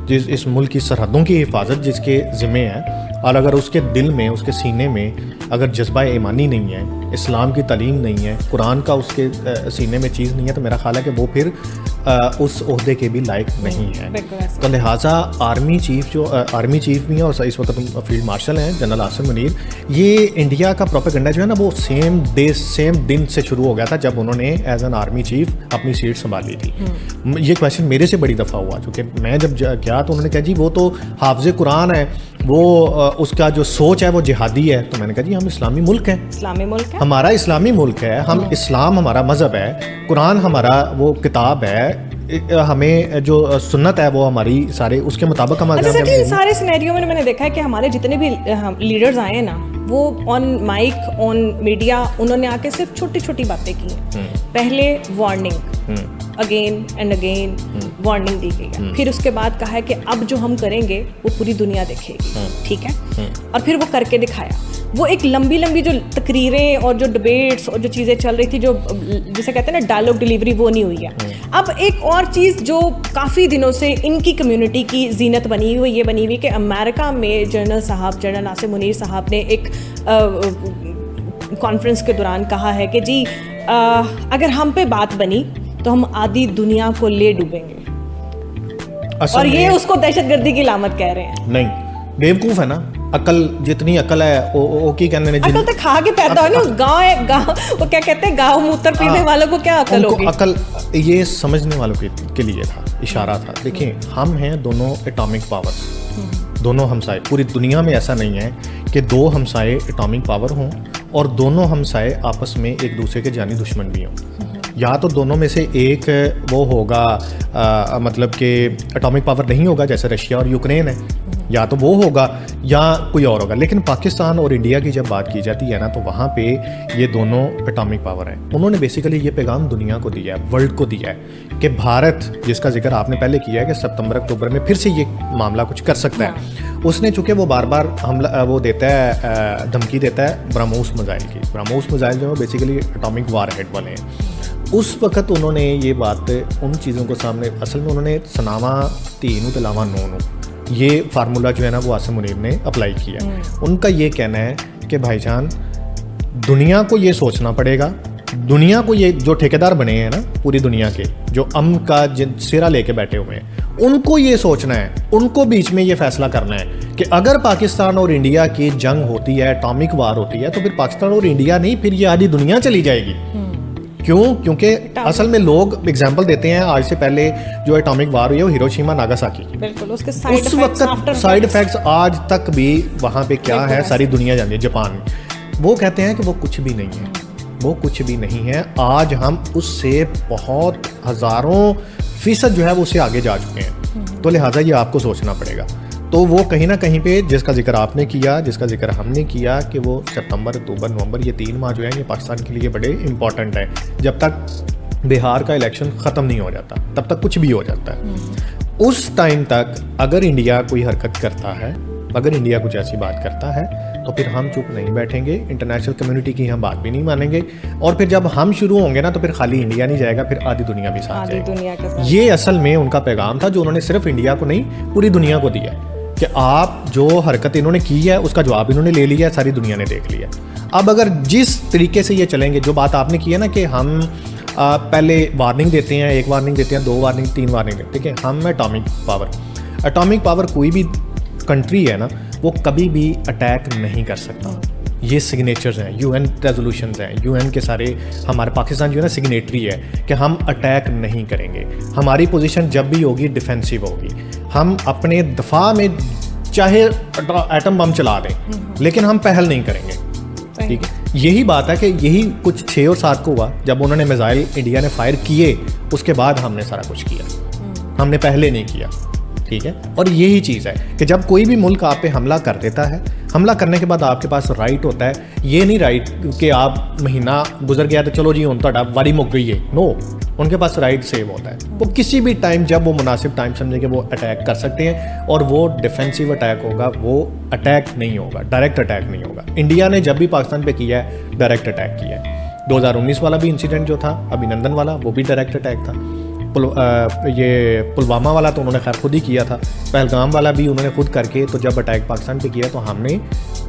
Speaker 3: जिस इस मुल्क की सरहदों की हिफाजत जिसके ज़िम्मे है, और अगर उसके दिल में, उसके सीने में अगर जज्बा ईमानी नहीं है, इस्लाम की तालीम नहीं है, कुरान का उसके सीने में चीज़ नहीं है, तो मेरा ख्याल है कि वो फिर उस ओहदे के भी लायक नहीं है। तो लिहाजा आर्मी चीफ भी हैं और इस वक्त फील्ड मार्शल हैं जनरल आसिम मुनीर। ये इंडिया का प्रोपेगेंडा जो है ना वो सेम दिन से शुरू हो गया था जब उन्होंने एज एन आर्मी चीफ अपनी सीट संभाली थी। ये क्वेश्चन मेरे से बड़ी दफ़ा हुआ, क्योंकि मैं जब गया तो उन्होंने कहा जी वो तो हाफ़िज़ कुरान है, वो उसका जो सोच है वो जिहादी है। तो मैंने कहा जी हम इस्लामी मुल्क हैं, हमारा इस्लामी मुल्क है, हम इस्लाम हमारा मज़हब है, कुरान हमारा वो किताब है, हमें जो सुन्नत है वो हमारी सारे उसके मुताबिक हम।
Speaker 2: अच्छा सर, इन सारे सिनेरियो में मैंने देखा है कि हमारे जितने भी लीडर्स आए हैं ना, वो ऑन माइक, ऑन मीडिया, उन्होंने आके सिर्फ छोटी छोटी बातें की हैं। पहले warning, again and again warning दी गई है, फिर उसके बाद कहा है कि अब जो हम करेंगे वो पूरी दुनिया देखेगी, ठीक है, और फिर वो करके दिखाया। वो एक लंबी जो तकरीरें और जो डिबेट्स और जो चीज़ें चल रही थी, जो जिसे कहते हैं ना डायलॉग डिलीवरी, वो नहीं हुई है। अब एक और चीज़ जो काफ़ी दिनों से इनकी कम्युनिटी की जीनत बनी हुई, ये बनी हुई कि अमेरिका में जनरल आसिम मुनीर साहब ने एक कॉन्फ्रेंस के दौरान कहा है कि जी अगर हम पे बात बनी तो हम आधी दुनिया को ले डूबेंगे, और ये उसको दहशतगर्दी की लामत कह रहे हैं।
Speaker 3: नहीं, बेवकूफ़ है ना, अकल जितनी अकल है वो की कहने ने
Speaker 2: अकल तो खा के पैदा हो ना, गाँव वो क्या कहते हैं, गाँव मूत्र पीने वालों को क्या अकल होगी?
Speaker 3: अकल ये समझने वालों के लिए था, इशारा था। देखिए, हम हैं दोनों एटॉमिक पावर्स, दोनों हमसाए। पूरी दुनिया में ऐसा नहीं है कि दो हमसाए एटॉमिक पावर हों और दोनों हमसाए आपस में एक दूसरे के जानी दुश्मन भी हों। या तो दोनों में से एक वो होगा, मतलब कि एटॉमिक पावर नहीं होगा, जैसे रशिया और यूक्रेन है, या तो वो होगा या कोई और होगा। लेकिन पाकिस्तान और इंडिया की जब बात की जाती है ना, तो वहाँ पे ये दोनों एटॉमिक पावर हैं। उन्होंने बेसिकली ये पैगाम दुनिया को दिया है, वर्ल्ड को दिया है कि भारत, जिसका जिक्र आपने पहले किया है कि सितंबर अक्टूबर में फिर से ये मामला कुछ कर सकता है, उसने चूँकि वो बार बार हमला वो देता है धमकी देता है ब्रह्मोस मिसाइल की। ब्रह्मोस मिसाइल जो है बेसिकली एटॉमिक वार हेड वाले हैं। उस वक्त उन्होंने ये बात उन चीज़ों को सामने असल में उन्होंने सनावा 3 तो लावा 9 ये फार्मूला जो है ना वो आसिम मुनीर ने अप्लाई किया। उनका ये कहना है कि भाईजान दुनिया को ये सोचना पड़ेगा, दुनिया को ये जो ठेकेदार बने हैं ना पूरी दुनिया के, जो अमन का सिरा लेके बैठे हुए हैं, उनको ये सोचना है, उनको बीच में ये फैसला करना है कि अगर पाकिस्तान और इंडिया की जंग होती है, एटॉमिक वार होती है, तो फिर पाकिस्तान और इंडिया नहीं, फिर ये आधी दुनिया चली जाएगी। क्यों? क्योंकि असल में लोग एग्जांपल देते हैं आज से पहले जो एटॉमिक वार हुई है वो हिरोशिमा नागासाकी की।
Speaker 2: बिल्कुल, उसके
Speaker 3: उस वक्त साइड इफेक्ट्स आज तक भी वहाँ पे क्या है सारी दुनिया जानती है। जापान में वो कहते हैं कि वो कुछ भी नहीं है, वो कुछ भी नहीं है। आज हम उससे बहुत हज़ारों फीसद जो है वो उससे आगे जा चुके हैं। तो लिहाजा ये आपको सोचना पड़ेगा। तो वो कहीं ना कहीं पे जिसका जिक्र आपने किया, जिसका जिक्र हमने किया कि वो सितंबर, अक्टूबर, नवंबर ये 3 माह जो है ये पाकिस्तान के लिए बड़े इंपॉर्टेंट है। जब तक बिहार का इलेक्शन ख़त्म नहीं हो जाता तब तक कुछ भी हो जाता है। उस टाइम तक अगर इंडिया कोई हरकत करता है, अगर इंडिया कुछ ऐसी बात करता है तो फिर हम चुप नहीं बैठेंगे, इंटरनेशनल कम्युनिटी की हम बात भी नहीं मानेंगे। और फिर जब हम शुरू होंगे ना तो फिर खाली इंडिया नहीं जाएगा, फिर आधी दुनिया भी साथ जाएगी। ये असल में उनका पैगाम था जो उन्होंने सिर्फ इंडिया को नहीं पूरी दुनिया को दिया कि आप जो हरकत इन्होंने की है उसका जवाब इन्होंने ले लिया, सारी दुनिया ने देख लिया। अब अगर जिस तरीके से ये चलेंगे, जो बात आपने की है ना कि हम पहले वार्निंग देते हैं, 1 वार्निंग देते हैं, 2 वार्निंग, 3 वार्निंग देते हैं, ठीक है। हम एटॉमिक पावर कोई भी कंट्री है ना वो कभी भी अटैक नहीं कर सकता। ये सिग्नेचर्स हैं, यूएन रेजोल्यूशंस हैं, यूएन के सारे, हमारे पाकिस्तान जो है ना सिग्नेटरी है कि हम अटैक नहीं करेंगे। हमारी पोजीशन जब भी होगी डिफेंसिव होगी। हम अपने दफा में चाहे एटम बम चला दें लेकिन हम पहल नहीं करेंगे, ठीक है। यही बात है कि यही कुछ 6 और 7 को हुआ जब उन्होंने मिसाइल इंडिया ने फायर किए, उसके बाद हमने सारा कुछ किया, हमने पहले नहीं किया, ठीक है। और यही चीज़ है कि जब कोई भी मुल्क आप पे हमला कर देता है, हमला करने के बाद आपके पास राइट होता है, ये नहीं राइट कि आप महीना गुजर गया तो चलो जी उन तो वारी मुक गई है, नो, उनके पास राइट सेव होता है। वो किसी भी टाइम जब वो मुनासिब टाइम समझे कि वो अटैक कर सकते हैं, और वो डिफेंसिव अटैक होगा, वो अटैक नहीं होगा, डायरेक्ट अटैक नहीं होगा। इंडिया ने जब भी पाकिस्तान पे किया है डायरेक्ट अटैक किया है। 2019 वाला भी इंसिडेंट जो था अभिनंदन वाला, वो भी डायरेक्ट अटैक था। ये पुलवामा वाला तो उन्होंने खैर खुद ही किया था, पहलगाम वाला भी उन्होंने खुद करके, तो जब अटैक पाकिस्तान पे किया तो हमने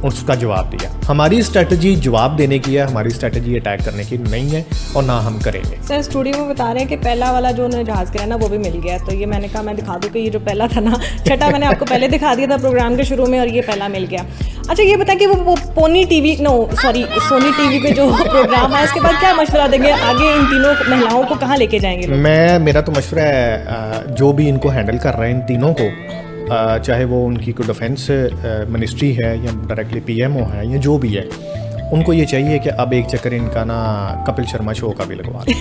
Speaker 3: उसका जवाब दिया। हमारी स्ट्रेटजी जवाब देने की है, हमारी स्ट्रेटजी अटैक करने की नहीं है, और ना हम करेंगे।
Speaker 2: सर स्टूडियो में बता रहे हैं कि पहला वाला जो उन्होंने जहाज़ गिराया ना वो भी मिल गया, तो ये मैंने कहा मैं दिखा दूँ कि ये जो पहला था ना, छठा मैंने आपको पहले दिखा दिया था प्रोग्राम के शुरू में, और ये पहला मिल गया। अच्छा ये बताएं कि वो सोनी टीवी पे जो प्रोग्राम है उसके बाद क्या मशवरा देंगे आगे, इन तीनों महिलाओं को कहाँ लेके जाएंगे?
Speaker 3: मेरा तो मशवरा है जो भी इनको हैंडल कर रहे हैं इन तीनों को, चाहे वो उनकी कोई डिफेंस मिनिस्ट्री है या डायरेक्टली पीएमओ है या जो भी है, उनको ये चाहिए कि अब एक चक्कर इनका ना कपिल शर्मा शो का भी लगवा दें।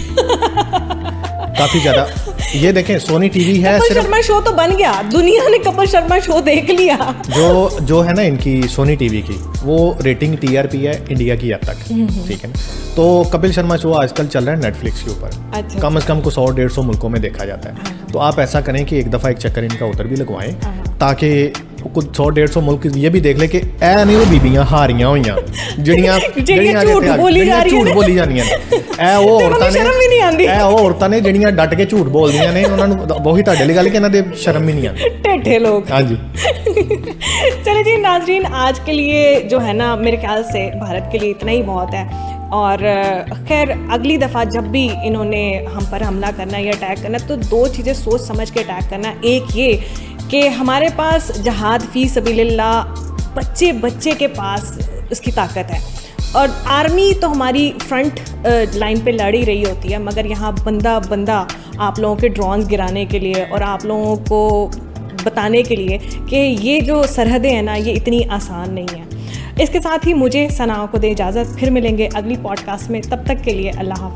Speaker 3: काफ़ी ज़्यादा ये देखें, सोनी टीवी है,
Speaker 2: कपिल शर्मा शो तो बन गया, दुनिया ने कपिल शर्मा शो देख लिया।
Speaker 3: जो है ना इनकी सोनी टीवी की वो रेटिंग TRP है इंडिया की अब तक, ठीक है ना। तो कपिल शर्मा शो आजकल चल रहा है नेटफ्लिक्स के ऊपर, कम से कम को 100-150 मुल्कों में देखा जाता है। तो आप ऐसा करें कि एक दफ़ा एक चक्कर इनका उधर भी लगवाएं, ताकि कुछ 100-150 मुल्क ये भी देख ले कि ऐ नहीं वो बीबियां हारियां हुई ਜਿਹੜੀਆਂ
Speaker 2: ਝੂਠ ਬੋਲੀ ਜਾ ਰਹੀਆਂ
Speaker 3: ਝੂਠ ਬੋਲੀ ਜਾਂਦੀਆਂ ਨੇ, ਐ ਉਹ ਔਰਤਾਂ ਨੇ ਸ਼ਰਮ ਵੀ ਨਹੀਂ ਆਉਂਦੀ, ਐ ਉਹ ਔਰਤਾਂ ਨੇ ਜਿਹੜੀਆਂ ਡਟ ਕੇ ਝੂਠ ਬੋਲਦੀਆਂ ਨੇ, ਉਹਨਾਂ ਨੂੰ ਉਹੀ ਤੁਹਾਡੇ ਲਈ ਗੱਲ ਕਿ ਇਹਨਾਂ ਦੇ शर्म भी नहीं आती,
Speaker 2: टेढ़े लोग।
Speaker 3: हाँ जी।
Speaker 2: चलिए जी नाजरीन, आज के लिए जो है ना मेरे ख्याल से भारत के लिए इतना ही बहुत है, और खैर अगली दफ़ा जब भी इन्होंने हम पर हमला करना या अटैक करना तो 2 चीज़ें सोच समझ के अटैक करना। एक ये कि हमारे पास जहाद फी सबीलिल्लाह बच्चे के पास उसकी ताकत है, और आर्मी तो हमारी फ्रंट लाइन पे लड़ ही रही होती है, मगर यहाँ बंदा आप लोगों के ड्रोन्स गिराने के लिए और आप लोगों को बताने के लिए कि ये जो सरहदें हैं ना ये इतनी आसान नहीं है। इसके साथ ही मुझे सना को दे इजाज़त, फिर मिलेंगे अगली पॉडकास्ट में, तब तक के लिए अल्लाह हाफ़िज़।